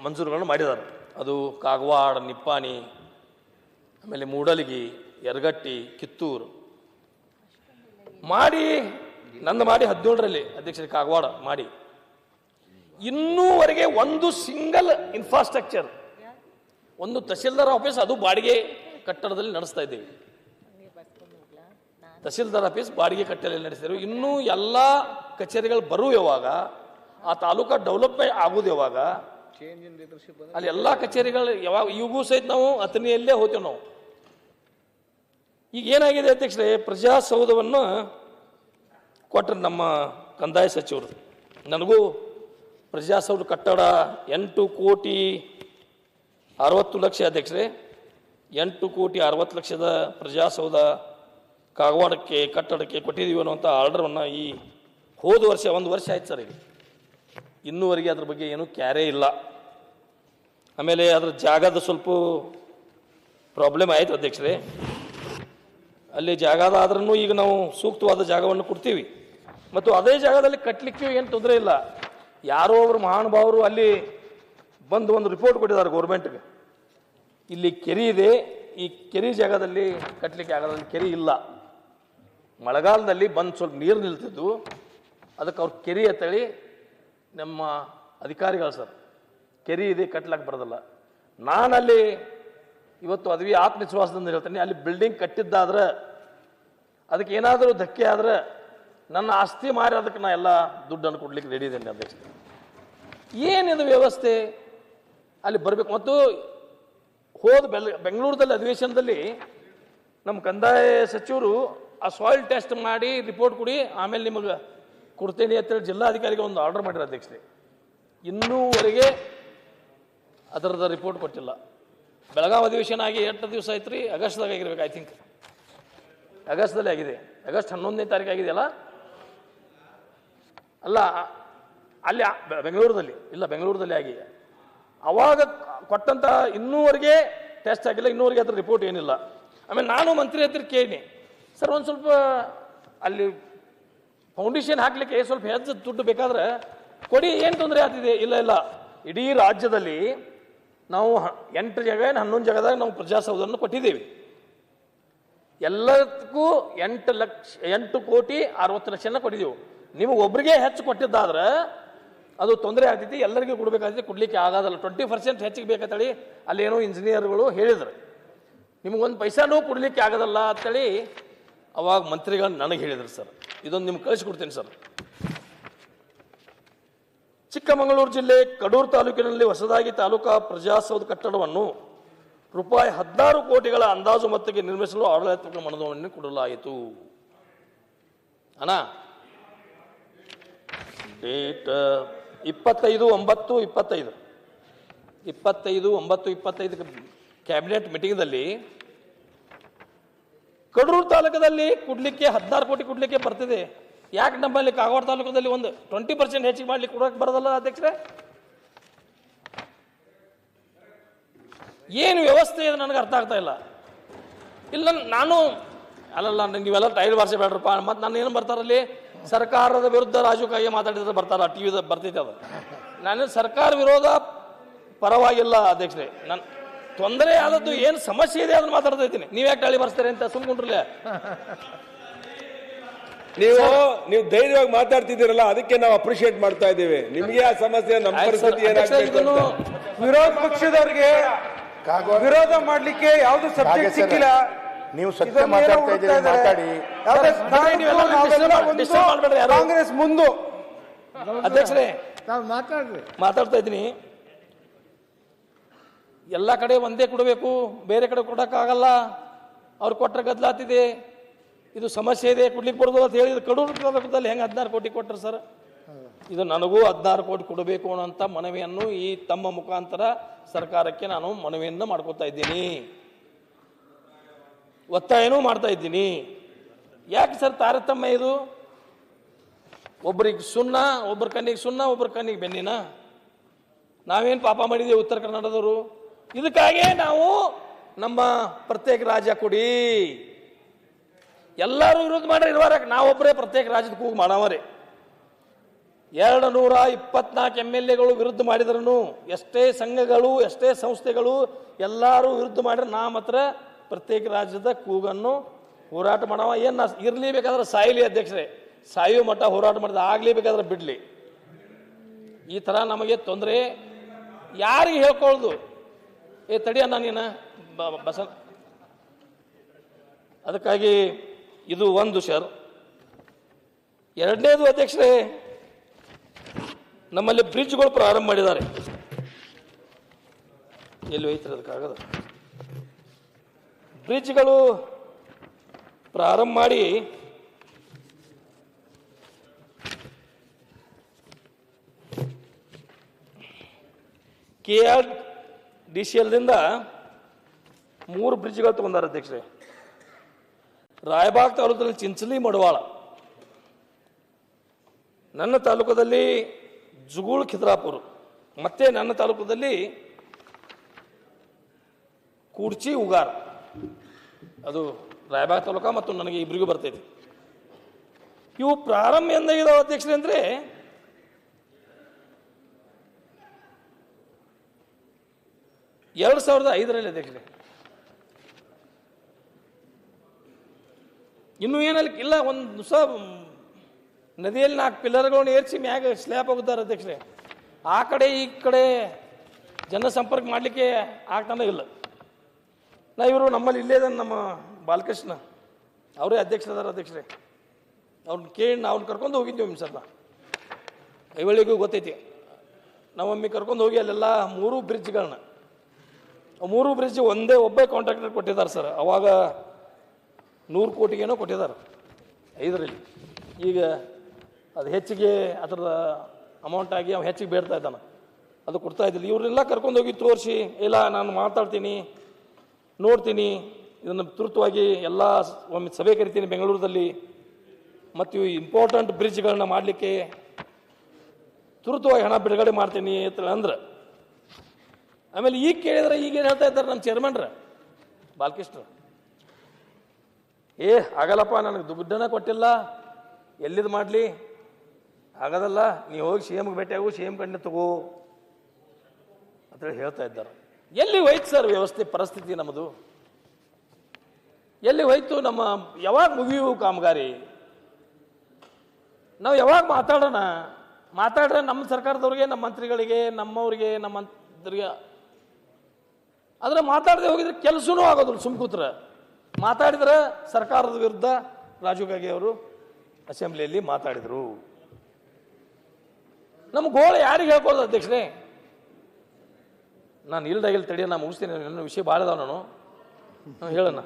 ಮಂಜೂರುಗಳನ್ನು ಮಾಡಿದ್ದಾರೆ. ಅದು ಕಾಗವಾಡ, ನಿಪ್ಪಾಣಿ, ಆಮೇಲೆ ಮೂಡಲಗಿ, ಯರಗಟ್ಟಿ, ಕಿತ್ತೂರು ಮಾಡಿ ನಂದು ಮಾಡಿ 17ರಲ್ಲಿ ಅಧ್ಯಕ್ಷರಿಗೆ ಕಾಗವಾಡ ಮಾಡಿ ಇನ್ನೂವರೆಗೆ ಒಂದು ಸಿಂಗಲ್ ಇನ್ಫ್ರಾಸ್ಟ್ರಕ್ಚರ್, ಒಂದು ತಹಸೀಲ್ದಾರ್ ಆಫೀಸ್ ಅದು ಬಾಡಿಗೆ ಕಟ್ಟಡದಲ್ಲಿ ನಡೆಸ್ತಾ ಇದ್ದೀವಿ. ತಹಸೀಲ್ದಾರ್ ಆಫೀಸ್ ಬಾಡಿಗೆ ಕಟ್ಟಡದಲ್ಲಿ ನಡೆಸ್ತಿದ್ರು. ಇನ್ನೂ ಎಲ್ಲ ಕಚೇರಿಗಳು ಬರುವ ಯಾವಾಗ, ಆ ತಾಲೂಕಾ ಡೆವಲಪ್ಮೆಂಟ್ ಆಗೋದು ಯಾವಾಗ, ಅಲ್ಲಿ ಎಲ್ಲ ಕಚೇರಿಗಳು ಯಾವಾಗ ಇವಾಗೂ ಸಹಿತ ನಾವು ಅಥಣಿಯಲ್ಲೇ ಹೋಗ್ತೇವೆ ನಾವು. ಈಗ ಏನಾಗಿದೆ ಅಧ್ಯಕ್ಷರೇ, ಪ್ರಜಾಸೌಧವನ್ನು ಕೊಟ್ಟರು ನಮ್ಮ ಕಂದಾಯ ಸಚಿವರು. ನನಗೂ ಪ್ರಜಾಸೌಧ ಕಟ್ಟಡ 8,60,00,000 ಅಧ್ಯಕ್ಷರೇ, 8,60,00,000 ಪ್ರಜಾಸೌಧ ಕಾಗವಾಡಕ್ಕೆ ಕಟ್ಟಡಕ್ಕೆ ಕೊಟ್ಟಿದ್ದೀವಿ ಅನ್ನುವಂಥ ಆರ್ಡರನ್ನು ಈ ಹೋದ ವರ್ಷ 1 ವರ್ಷ ಆಯ್ತು ಸರ್. ಈಗ ಇನ್ನೂವರೆಗೆ ಅದ್ರ ಬಗ್ಗೆ ಏನೂ ಕ್ಯಾರೇ ಇಲ್ಲ. ಆಮೇಲೆ ಅದ್ರ ಜಾಗದ ಸ್ವಲ್ಪ ಪ್ರಾಬ್ಲಮ್ ಆಯಿತು ಅಧ್ಯಕ್ಷರೇ. ಅಲ್ಲಿ ಜಾಗದ ಆದ್ರೂ ಈಗ ನಾವು ಸೂಕ್ತವಾದ ಜಾಗವನ್ನು ಕೊಡ್ತೀವಿ ಮತ್ತು ಅದೇ ಜಾಗದಲ್ಲಿ ಕಟ್ಟಲಿಕ್ಕೆ ಏನು ತೊಂದರೆ ಇಲ್ಲ. ಯಾರೋ ಒಬ್ಬರು ಮಹಾನುಭಾವರು ಅಲ್ಲಿ ಬಂದು ಒಂದು ರಿಪೋರ್ಟ್ ಕೊಟ್ಟಿದ್ದಾರೆ ಗೌರ್ಮೆಂಟ್ಗೆ, ಇಲ್ಲಿ ಕೆರೆ ಇದೆ, ಈ ಕೆರೆ ಜಾಗದಲ್ಲಿ ಕಟ್ಟಲಿಕ್ಕೆ ಆಗೋದ್ರಲ್ಲಿ ಕೆರೆ ಇಲ್ಲ. ಮಳೆಗಾಲದಲ್ಲಿ ಬಂದು ಸ್ವಲ್ಪ ನೀರು ನಿಲ್ತಿದ್ದು, ಅದಕ್ಕೆ ಅವ್ರು ಕೆರೆ ಅಂತೇಳಿ ನಮ್ಮ ಅಧಿಕಾರಿಗಳು ಸರ್ ಕೆರೆ ಇದೆ ಕಟ್ಲಕ್ಕೆ ಬರೋದಿಲ್ಲ. ನಾನಲ್ಲಿ ಇವತ್ತು ಅದ್ವಿ ಆತ್ಮವಿಶ್ವಾಸದಿಂದ ಹೇಳ್ತೀನಿ, ಅಲ್ಲಿ ಬಿಲ್ಡಿಂಗ್ ಕಟ್ಟಿದ್ದಾದ್ರೆ ಅದಕ್ಕೆ ಏನಾದರೂ ಧಕ್ಕೆ ಆದ್ರೆ ನನ್ನ ಆಸ್ತಿ ಮಾರಿ ಅದಕ್ಕೆ ನಾ ಎಲ್ಲ ದುಡ್ಡನ್ನು ಕೊಡ್ಲಿಕ್ಕೆ ರೆಡಿ ಇದ್ದೇನೆ ಅಧ್ಯಕ್ಷ. ಏನಿದು ವ್ಯವಸ್ಥೆ ಅಲ್ಲಿ ಬರಬೇಕು. ಮತ್ತು ಹೋದ ಬೆಂಗಳೂರಲ್ಲಿ ಅಧಿವೇಶನದಲ್ಲಿ ನಮ್ಮ ಕಂದಾಯ ಸಚಿವರು ಆ ಸಾಯಿಲ್ ಟೆಸ್ಟ್ ಮಾಡಿ ರಿಪೋರ್ಟ್ ಕೊಡಿ, ಆಮೇಲೆ ನಿಮಗೆ ಕೊಡ್ತೇನೆ ಅಂತೇಳಿ ಜಿಲ್ಲಾಧಿಕಾರಿಗೆ ಒಂದು ಆರ್ಡರ್ ಮಾಡಿರೋ ಅಧ್ಯಕ್ಷರೇ. ಇನ್ನೂವರೆಗೆ ಅದರದ ರಿಪೋರ್ಟ್ ಕೊಟ್ಟಿಲ್ಲ. ಬೆಳಗಾವಿ ಅಧಿವೇಶನ ಆಗಿ 8 ದಿವಸ ಆಯ್ತು ರೀ, ಆಗಸ್ಟ್ದಾಗ ಆಗಿರ್ಬೇಕು, ಐ ಥಿಂಕ್ ಆಗಸ್ಟ್ದಲ್ಲಿ ಆಗಿದೆ. ಆಗಸ್ಟ್ 11ನೇ ತಾರೀಕು ಆಗಿದೆಯಲ್ಲ, ಅಲ್ಲ ಅಲ್ಲಿ ಬೆಂಗಳೂರಲ್ಲಿ ಇಲ್ಲ, ಬೆಂಗಳೂರಲ್ಲಿ ಆಗಿ ಅವಾಗ ಕೊಟ್ಟಂತ ಇನ್ನೂವರೆಗೆ ಟೆಸ್ಟ್ ಆಗಿಲ್ಲ, ಇನ್ನೂವರೆಗೆ ಅದ್ರ ರಿಪೋರ್ಟ್ ಏನಿಲ್ಲ. ಆಮೇಲೆ ನಾನು ಮಂತ್ರಿ ಹತ್ರ ಕೇಳಿ, ಸರ್ ಒಂದು ಸ್ವಲ್ಪ ಅಲ್ಲಿ ಫೌಂಡೇಶನ್ ಹಾಕ್ಲಿಕ್ಕೆ ಸ್ವಲ್ಪ ಹೆಚ್ಚು ದುಡ್ಡು ಬೇಕಾದ್ರೆ ಕೊಡಿ, ಏನು ತೊಂದರೆ ಆಗ್ತಿದೆ? ಇಲ್ಲ ಇಲ್ಲ, ಇಡೀ ರಾಜ್ಯದಲ್ಲಿ ನಾವು 8 ಜಾಗ 11 ಜಾಗದಾಗ ನಾವು ಪ್ರಜಾಸೌಧವನ್ನು ಕೊಟ್ಟಿದ್ದೀವಿ. ಎಲ್ಲದಕ್ಕೂ 8,60,00,000 ಕೊಟ್ಟಿದ್ದೀವಿ. ನಿಮಗೆ ಒಬ್ಬರಿಗೆ ಹೆಚ್ಚು ಕೊಟ್ಟಿದ್ದಾದ್ರೆ ಅದು ತೊಂದರೆ ಆಗ್ತೈತಿ, ಎಲ್ಲರಿಗೂ ಕೊಡಬೇಕಾಗ್ತೈತಿ, ಕೊಡ್ಲಿಕ್ಕೆ ಆಗೋದಲ್ಲ. 20% ಹೆಚ್ಚಿಗೆ ಬೇಕಂತೇಳಿ ಅಲ್ಲೇನೋ ಇಂಜಿನಿಯರ್ಗಳು ಹೇಳಿದ್ರು. ನಿಮಗೊಂದು ಪೈಸಾನೂ ಕೊಡಲಿಕ್ಕೆ ಆಗೋದಲ್ಲ ಅಂತೇಳಿ ಅವಾಗ ಮಂತ್ರಿಗಳು ನನಗೆ ಹೇಳಿದ್ರು ಸರ್. ಇದೊಂದು ನಿಮ್ಗೆ ಕಳಿಸ್ಕೊಡ್ತೀನಿ ಸರ್. ಚಿಕ್ಕಮಗಳೂರು ಜಿಲ್ಲೆ ಕಡೂರು ತಾಲೂಕಿನಲ್ಲಿ ಹೊಸದಾಗಿ ತಾಲೂಕಾ ಪ್ರಜಾಸೌಧ ಕಟ್ಟಡವನ್ನು ರೂಪಾಯಿ 16 ಕೋಟಿಗಳ ಅಂದಾಜು ಮೊತ್ತಕ್ಕೆ ನಿರ್ಮಿಸಲು ಆಡಳಿತಾತ್ಮಕ ಮನವಿಯನ್ನು ಕೊಡಲಾಯಿತು. ಅಣ್ಣ ಡೇಟ್ 25/9/25 ಕ್ಯಾಬಿನೆಟ್ ಮೀಟಿಂಗ್ದಲ್ಲಿ ಕಡೂರು ತಾಲೂಕದಲ್ಲಿ ಕೊಡ್ಲಿಕ್ಕೆ 16 ಕೋಟಿ ಕೊಡ್ಲಿಕ್ಕೆ ಬರ್ತಿದೆ. ಯಾಕೆ ನಮ್ಮಲ್ಲಿ ಕಾಗವಾಡ ತಾಲೂಕದಲ್ಲಿ ಒಂದು 20% ಹೆಚ್ಚಿಗೆ ಮಾಡ್ಲಿಕ್ಕೆ ಕೊಡೋಕೆ ಬರೋದಲ್ಲ ಅಧ್ಯಕ್ಷರೇ? ಏನು ವ್ಯವಸ್ಥೆ ಇದೆ ನನಗೆ ಅರ್ಥ ಆಗ್ತಾ ಇಲ್ಲ. ಇಲ್ಲ ನಾನು ಅಲ್ಲಲ್ಲ, ನೀವೆಲ್ಲ ಟೈಲ್ ಬಾರಿಸಿ ಬೇಡ್ರಪ್ಪ. ಮತ್ತು ನಾನು ಏನು ಬರ್ತಾರಲ್ಲಿ ಸರ್ಕಾರದ ವಿರುದ್ಧ ರಾಜಕೀಯ ಮಾತಾಡಿದ್ರೆ ಬರ್ತಾರ, ಟಿ ವಿದ ಬರ್ತೈತೆ ಅದು. ನಾನು ಸರ್ಕಾರ ವಿರೋಧ ಪರವಾಗಿಲ್ಲ ಅಧ್ಯಕ್ಷರೇ. ನಾನು ತೊಂದರೆ ಆದದ್ದು ಏನು ಸಮಸ್ಯೆ ಇದೆ ಅದನ್ನು ಮಾತಾಡ್ತಾ ಇದ್ದೀನಿ. ನೀವು ಯಾಕೆ ಟೈಲಿ ಬರ್ಸ್ತಾರೆ ಅಂತ ಸುಮ್ಕೊಂಡ್ರಲ್ಲ. ನೀವು ಧೈರ್ಯವಾಗಿ ಮಾತಾಡ್ತಿದ್ದೀರಲ್ಲ, ಅದಕ್ಕೆ ನಾವು ಅಪ್ರಿಶಿಯೇಟ್ ಮಾಡ್ತಾ ಇದ್ದೀವಿ. ನಿಮಗೆ ಆ ಸಮಸ್ಯೆ, ನಮ್ಮ ಪರಿಸ್ಥಿತಿ ಏನಾಗಬೇಕು, ವಿರೋಧ ಪಕ್ಷದವರಿಗೆ ವಿರೋಧ ಮಾಡ್ಲಿಕ್ಕೆ ಯಾವ್ದು ಸಬ್ಜೆಕ್ಟ್ ಸಿಕ್ಕಿಲ್ಲ. ನೀವು ಸತ್ಯ ಮಾತಾಡ್ತಾ ಇದ್ದೀರಿ, ಮಾತಾಡಿ. ಕಾಂಗ್ರೆಸ್ ಮುಂದು ಅಧ್ಯಕ್ಷರೇ ಮಾತಾಡ್ತಾ ಇದ್ದೀನಿ. ಎಲ್ಲ ಕಡೆ ಒಂದೇ ಕೊಡಬೇಕು, ಬೇರೆ ಕಡೆ ಕೊಡಕ್ಕಾಗಲ್ಲ. ಅವ್ರು ಕೊಟ್ಟರೆ ಗದ್ದಲಾಗ್ತಿದೆ, ಇದು ಸಮಸ್ಯೆ ಇದೆ, ಕೊಡ್ಲಿಕ್ಕೆ ಕೊಡೋದು ಅಂತ ಹೇಳಿದ್ರು. ಕಡೂರು ತಾಲೂಕದಲ್ಲಿ ಹೆಂಗೆ 16 ಕೋಟಿ ಕೊಟ್ಟರು ಸರ್? ಇದು ನನಗೂ 16 ಕೋಟಿ ಕೊಡಬೇಕು ಅನ್ನೋಂಥ ಮನವಿಯನ್ನು ಈ ತಮ್ಮ ಮುಖಾಂತರ ಸರ್ಕಾರಕ್ಕೆ ನಾನು ಮನವಿಯನ್ನು ಮಾಡ್ಕೋತಾ ಇದ್ದೀನಿ, ಒತ್ತಾಯನೂ ಮಾಡ್ತಾ ಇದ್ದೀನಿ. ಯಾಕೆ ಸರ್ ತಾರತಮ್ಯ ಇದು? ಒಬ್ಬರಿಗೆ ಸುಣ್ಣ, ಒಬ್ಬರ ಕಣ್ಣಿಗೆ ಸುಣ್ಣ, ಒಬ್ಬರ ಕಣ್ಣಿಗೆ ಬೆನ್ನಿನ? ನಾವೇನು ಪಾಪ ಮಾಡಿದ್ದೀವಿ ಉತ್ತರ ಕನ್ನಡದವರು? ಇದಕ್ಕಾಗೇ ನಾವು ನಮ್ಮ ಪ್ರತ್ಯೇಕ ರಾಜ್ಯ ಕೊಡಿ, ಎಲ್ಲರೂ ವಿರೋಧ ಮಾಡ್ರಿ ಇರುವಾರ ನಾವೊಬ್ಬರೇ ಪ್ರತ್ಯೇಕ ರಾಜ್ಯದ ಕೂಗು ಮಾಡಾವರಿ. 224 MLAಗಳು ವಿರುದ್ಧ ಮಾಡಿದ್ರು, ಎಷ್ಟೇ ಸಂಘಗಳು ಎಷ್ಟೇ ಸಂಸ್ಥೆಗಳು ಎಲ್ಲರೂ ವಿರುದ್ಧ ಮಾಡಿದ್ರೆ ನಾ ಮಾತ್ರ ಪ್ರತ್ಯೇಕ ರಾಜ್ಯದ ಕೂಗನ್ನು ಹೋರಾಟ ಮಾಡವ. ಏನು ಇರಲಿ ಬೇಕಾದ್ರೆ ಸಾಯಲಿ ಅಧ್ಯಕ್ಷರೇ, ಸಾಯುವ ಮಟ್ಟ ಹೋರಾಟ ಮಾಡಿದ ಆಗಲಿ ಬೇಕಾದ್ರೆ ಬಿಡಲಿ. ಈ ಥರ ನಮಗೆ ತೊಂದರೆ ಯಾರಿಗೆ ಹೇಳ್ಕೊಳ್ಳೋದು? ತಡಿಯಣ್ಣ ನೀನು ಬಸ. ಅದಕ್ಕಾಗಿ ಇದು ಒಂದು ಸರ್. ಎರಡನೇದು ಅಧ್ಯಕ್ಷರೇ, ನಮ್ಮಲ್ಲಿ ಬ್ರಿಡ್ಜ್ಗಳು ಪ್ರಾರಂಭ ಮಾಡಿದ್ದಾರೆ. ಎಲ್ಲಿ ಹೋಯ್ತಾರೆ ಅದಕ್ಕಾಗದ ಬ್ರಿಡ್ಜ್ಗಳು ಪ್ರಾರಂಭ ಮಾಡಿ KRDCLದಿಂದ 3 ಬ್ರಿಡ್ಜ್ಗಳು ತಗೊಂಡಾರ ಅಧ್ಯಕ್ಷರೇ. ರಾಯಬಾಗ್ ತಾಲೂಕಲ್ಲಿ ಚಿಂಚಲಿ ಮಡವಾಳ, ನನ್ನ ತಾಲೂಕದಲ್ಲಿ ಜುಗೂಳ್ ಖಿದ್ರಾಪುರ, ಮತ್ತೆ ನನ್ನ ತಾಲೂಕದಲ್ಲಿ ಕೂಡ್ಚಿ ಉಗಾರ್. ಅದು ರಾಯಬಾಗ್ ತಾಲೂಕ ಮತ್ತು ನನಗೆ ಇಬ್ಬರಿಗೂ ಬರ್ತೈತಿ. ಇವು ಪ್ರಾರಂಭ ಎಂದಾಗಿದ್ದಾವೆ ಅಧ್ಯಕ್ಷರೇ ಅಂದರೆ 2005ರಲ್ಲಿ ಅಧ್ಯಕ್ಷರೇ. ಇನ್ನೂ ಏನಲ್ಲಿ ಇಲ್ಲ, ಒಂದು ಸಹ ನದಿಯಲ್ಲಿ 4 ಪಿಲ್ಲರ್ಗಳನ್ನು ಏರಿಸಿ ಮ್ಯಾಗ ಸ್ಲ್ಯಾಪ್ ಹೋಗುತ್ತಾರೆ ಅಧ್ಯಕ್ಷರೇ. ಆ ಕಡೆ ಈ ಕಡೆ ಜನಸಂಪರ್ಕ ಮಾಡಲಿಕ್ಕೆ ಆಗ್ತಾನೆ ಇಲ್ಲ. ಇವರು ನಮ್ಮಲ್ಲಿ ಇಲ್ಲೇ ನಮ್ಮ ಬಾಲಕೃಷ್ಣ ಅವರೇ ಅಧ್ಯಕ್ಷರಾದಾರ ಅಧ್ಯಕ್ಷರೇ. ಅವ್ರನ್ನ ಕೇಳಿ ಅವ್ರನ್ನ ಕರ್ಕೊಂಡು ಹೋಗಿದ್ವಿ ಒಮ್ಮೆ ಸರ್. ಐವಳಿಗೂ ಗೊತ್ತೈತಿ. ನಾವೊಮ್ಮೆ ಕರ್ಕೊಂಡು ಹೋಗಿ ಅಲ್ಲೆಲ್ಲ 3 ಬ್ರಿಡ್ಜ್ಗಳನ್ನ 3 ಬ್ರಿಡ್ಜ್ ಒಬ್ಬೇ ಕಾಂಟ್ರಾಕ್ಟರ್ ಕೊಟ್ಟಿದ್ದಾರೆ ಸರ್. ಅವಾಗ 100 ಕೋಟಿಗೇನೋ ಕೊಟ್ಟಿದ್ದಾರೆ 5ರಲ್ಲಿ. ಈಗ ಅದು ಹೆಚ್ಚಿಗೆ ಅದರ ಅಮೌಂಟ್ ಆಗಿ ಅವ್ನು ಹೆಚ್ಚಿಗೆ ಬೇಡ್ತಾ ಇದ್ದಾನೆ, ಅದು ಕೊಡ್ತಾ ಇದ್ದಿಲ್ಲ. ಇವ್ರನ್ನೆಲ್ಲ ಕರ್ಕೊಂಡು ಹೋಗಿ ತೋರಿಸಿ, ಇಲ್ಲ ನಾನು ಮಾತಾಡ್ತೀನಿ, ನೋಡ್ತೀನಿ, ಇದನ್ನು ತುರ್ತುವಾಗಿ ಎಲ್ಲ ಒಮ್ಮೆ ಸಭೆ ಕರಿತೀನಿ ಬೆಂಗಳೂರಲ್ಲಿ, ಮತ್ತು ಇವು ಇಂಪಾರ್ಟೆಂಟ್ ಬ್ರಿಡ್ಜ್ಗಳನ್ನ ಮಾಡಲಿಕ್ಕೆ ತುರ್ತುವಾಗಿ ಹಣ ಬಿಡುಗಡೆ ಮಾಡ್ತೀನಿ ಅಂದ್ರೆ. ಆಮೇಲೆ ಈಗ ಕೇಳಿದ್ರೆ ಈಗೇನು ಹೇಳ್ತಾ ಇದ್ದಾರೆ ನಮ್ಮ ಚೇರ್ಮನ್ರ ಬಾಲಕೃಷ್ಣ, ಆಗಲ್ಲಪ್ಪ, ನನಗೆ ದುಡ್ಡನ್ನ ಕೊಟ್ಟಿಲ್ಲ, ಎಲ್ಲಿದು ಮಾಡಲಿ, ಆಗೋದಲ್ಲ, ನೀವು ಹೋಗಿ CMಗೆ ಭೇಟಿಯಾಗು, CM ಕಣ್ಣೆ ತಗೋ ಅಂತೇಳಿ ಹೇಳ್ತಾ ಇದ್ದಾರೆ. ಎಲ್ಲಿ ಹೋಯ್ತು ಸರ್ ವ್ಯವಸ್ಥೆ ಪರಿಸ್ಥಿತಿ ನಮ್ಮದು? ಎಲ್ಲಿ ಹೋಯ್ತು? ನಮ್ಮ ಯಾವಾಗ ಮುಗಿಯು ಕಾಮಗಾರಿ? ನಾವು ಯಾವಾಗ ಮಾತಾಡ್ರೆ ನಮ್ಮ ಸರ್ಕಾರದವ್ರಿಗೆ, ನಮ್ಮ ಮಂತ್ರಿಗಳಿಗೆ, ನಮ್ಮವ್ರಿಗೆ, ನಮ್ಮ ಮಂತ್ರಿಗೆ, ಆದರೆ ಮಾತಾಡದೆ ಹೋಗಿದ್ರೆ ಕೆಲಸನೂ ಆಗೋದಿಲ್ಲ. ಸುಮ್ ಕೂತ್ರೆ ಮಾತಾಡಿದ್ರೆ ಸರ್ಕಾರದ ವಿರುದ್ಧ ರಾಜೀವ್ ಗಾಂಧಿ ಅವರು ಅಸೆಂಬ್ಲಿಯಲ್ಲಿ ಮಾತಾಡಿದರು. ನಮ್ಮ ಗೋಳು ಯಾರಿಗೆ ಹೇಳ್ಕೊಳ್ದು ಅಧ್ಯಕ್ಷರೇ? ನಾನು ಇಲ್ದಾಗಿಲ್ಲ ತಡಿಯ, ನಾನು ಮುಗಿಸ್ತೀನಿ, ನನ್ನ ವಿಷಯ ಭಾಳ ಅದಾವ, ನಾನು ಹೇಳೋಣ.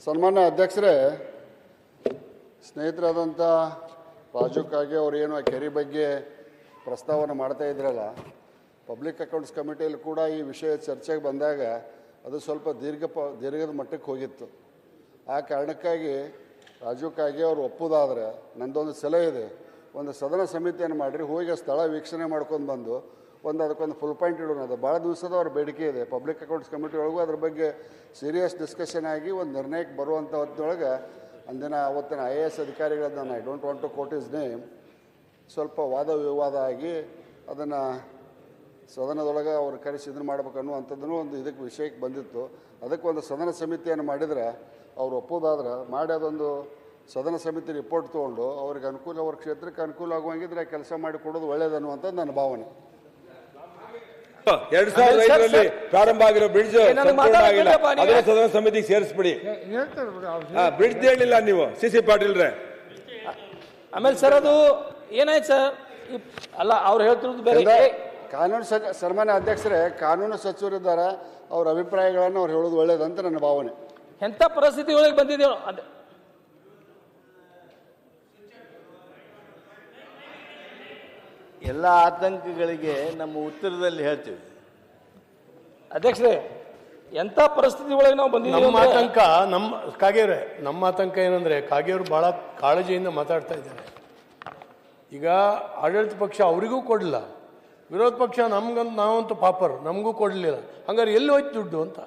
ಸನ್ಮಾನ್ಯ ಅಧ್ಯಕ್ಷರೇ, ಸ್ನೇಹಿತರಾದಂಥ ರಾಜು ಕಾಗೆ ಅವರು ಏನು ಕೆರೆ ಬಗ್ಗೆ ಪ್ರಸ್ತಾವನೆ ಮಾಡ್ತಾ ಇದ್ರಲ್ಲ, ಪಬ್ಲಿಕ್ ಅಕೌಂಟ್ಸ್ ಕಮಿಟಿಯಲ್ಲಿ ಕೂಡ ಈ ವಿಷಯ ಚರ್ಚೆಗೆ ಬಂದಾಗ ಅದು ಸ್ವಲ್ಪ ದೀರ್ಘದ ಮಟ್ಟಕ್ಕೆ ಹೋಗಿತ್ತು. ಆ ಕಾರಣಕ್ಕಾಗಿ ರಾಜು ಕಾಗೆ ಅವರು ಒಪ್ಪುದಾದರೆ ನಂದೊಂದು ಸಲಹೆ ಇದೆ, ಒಂದು ಸದನ ಸಮಿತಿಯನ್ನು ಮಾಡಿರಿ, ಹೋಗಿ ಸ್ಥಳ ವೀಕ್ಷಣೆ ಮಾಡ್ಕೊಂಡು ಬಂದು ಅದಕ್ಕೊಂದು ಫುಲ್ ಪಾಯಿಂಟ್ ಇಡೋಣ. ಅದು ಭಾಳ ದಿವಸದ ಅವ್ರ ಬೇಡಿಕೆ ಇದೆ. ಪಬ್ಲಿಕ್ ಅಕೌಂಟ್ಸ್ ಕಮಿಟಿ ಒಳಗೂ ಅದ್ರ ಬಗ್ಗೆ ಸೀರಿಯಸ್ ಡಿಸ್ಕಷನ್ ಆಗಿ ಒಂದು ನಿರ್ಣಯಕ್ಕೆ ಬರುವಂಥ ಹೊತ್ತೊಳಗೆ ಅವತ್ತಿನ IAS ಅಧಿಕಾರಿಗಳನ್ನ, I don't want to quote his name, ಸ್ವಲ್ಪ ವಾದ ವಿವಾದ ಆಗಿ ಅದನ್ನು ಸದನದೊಳಗೆ ಅವ್ರು ಕರೆಸಿ ಇದನ್ನು ಮಾಡ್ಬೇಕು ಅನ್ನುವಂಥದ್ದನ್ನು ಒಂದು ಇದಕ್ಕೆ ವಿಷಯಕ್ಕೆ ಬಂದಿತ್ತು. ಅದಕ್ಕೆ ಒಂದು ಸದನ ಸಮಿತಿಯನ್ನು ಮಾಡಿದರೆ ಅವ್ರು ಒಪ್ಪೋದಾದ್ರೆ ಮಾಡಿ ಅದೊಂದು ಸದನ ಸಮಿತಿ ರಿಪೋರ್ಟ್ ತೊಗೊಂಡು ಅವ್ರಿಗೆ ಅನುಕೂಲ, ಅವ್ರ ಕ್ಷೇತ್ರಕ್ಕೆ ಅನುಕೂಲ ಆಗುವಂಗಿದ್ರೆ ಕೆಲಸ ಮಾಡಿ ಕೊಡೋದು ಒಳ್ಳೇದು ಅನ್ನುವಂಥದ್ದು ನನ್ನ ಭಾವನೆ. 2005ರಲ್ಲಿ ಪ್ರಾರಂಭ ಆಗಿರೋ ಬ್ರಿಡ್ಜ್ ಸಂಪೂರ್ಣ ಆಗಿಲ್ಲ, ಅದನ್ನ ಸದನ ಸಮಿತಿಗೆ ಸೇರಿಸ್ಬಿಡಿ. ಬ್ರಿಡ್ಜ್ ಹೇಳಿಲ್ಲ ನೀವು CC ಪಾಟೀಲ್ರೆ. ಆಮೇಲೆ ಸರ್ ಅದು ಏನಾಯ್ತು ಸರ್? ಅಲ್ಲ, ಅವ್ರು ಹೇಳ್ತಿರೋದು ಬೇರೆ. ಕಾನೂನು ಸನ್ಮಾನ್ಯ ಅಧ್ಯಕ್ಷರೇ, ಕಾನೂನು ಸಚಿವರಿದ್ದಾರೆ, ಅವ್ರ ಅಭಿಪ್ರಾಯಗಳನ್ನು ಅವ್ರು ಹೇಳೋದು ಒಳ್ಳೇದಂತ ನನ್ನ ಭಾವನೆ. ಎಂಥ ಪರಿಸ್ಥಿತಿ ಒಳಗೆ ಬಂದಿದ್ದೇವೆ ಅದು. ಎಲ್ಲ ಆತಂಕಗಳಿಗೆ ನಮ್ಮ ಉತ್ತರದಲ್ಲಿ ಹೇಳ್ತೀವಿ ಅಧ್ಯಕ್ಷರೇ. ಎಂಥ ಪರಿಸ್ಥಿತಿ ಒಳಗೆ ನಾವು ಬಂದಿದ್ದೀವಿ. ನಮ್ಮ ಆತಂಕ, ನಮ್ಮ ಆತಂಕ ಏನಂದ್ರೆ, ಕಾಗೆಯವರು ಬಹಳ ಕಾಳಜಿಯಿಂದ ಮಾತಾಡ್ತಾ ಇದ್ದಾರೆ. ಈಗ ಆಡಳಿತ ಪಕ್ಷ ಅವರಿಗೂ ಕೊಡಲಿಲ್ಲ, ವಿರೋಧ ಪಕ್ಷ ನಾವಂತೂ ಪಾಪರ್, ನಮಗೂ ಕೊಡಲಿಲ್ಲ. ಹಂಗಾರೆ ಎಲ್ಲಿ ಹೋಯ್ತು ದುಡ್ಡು ಅಂತ?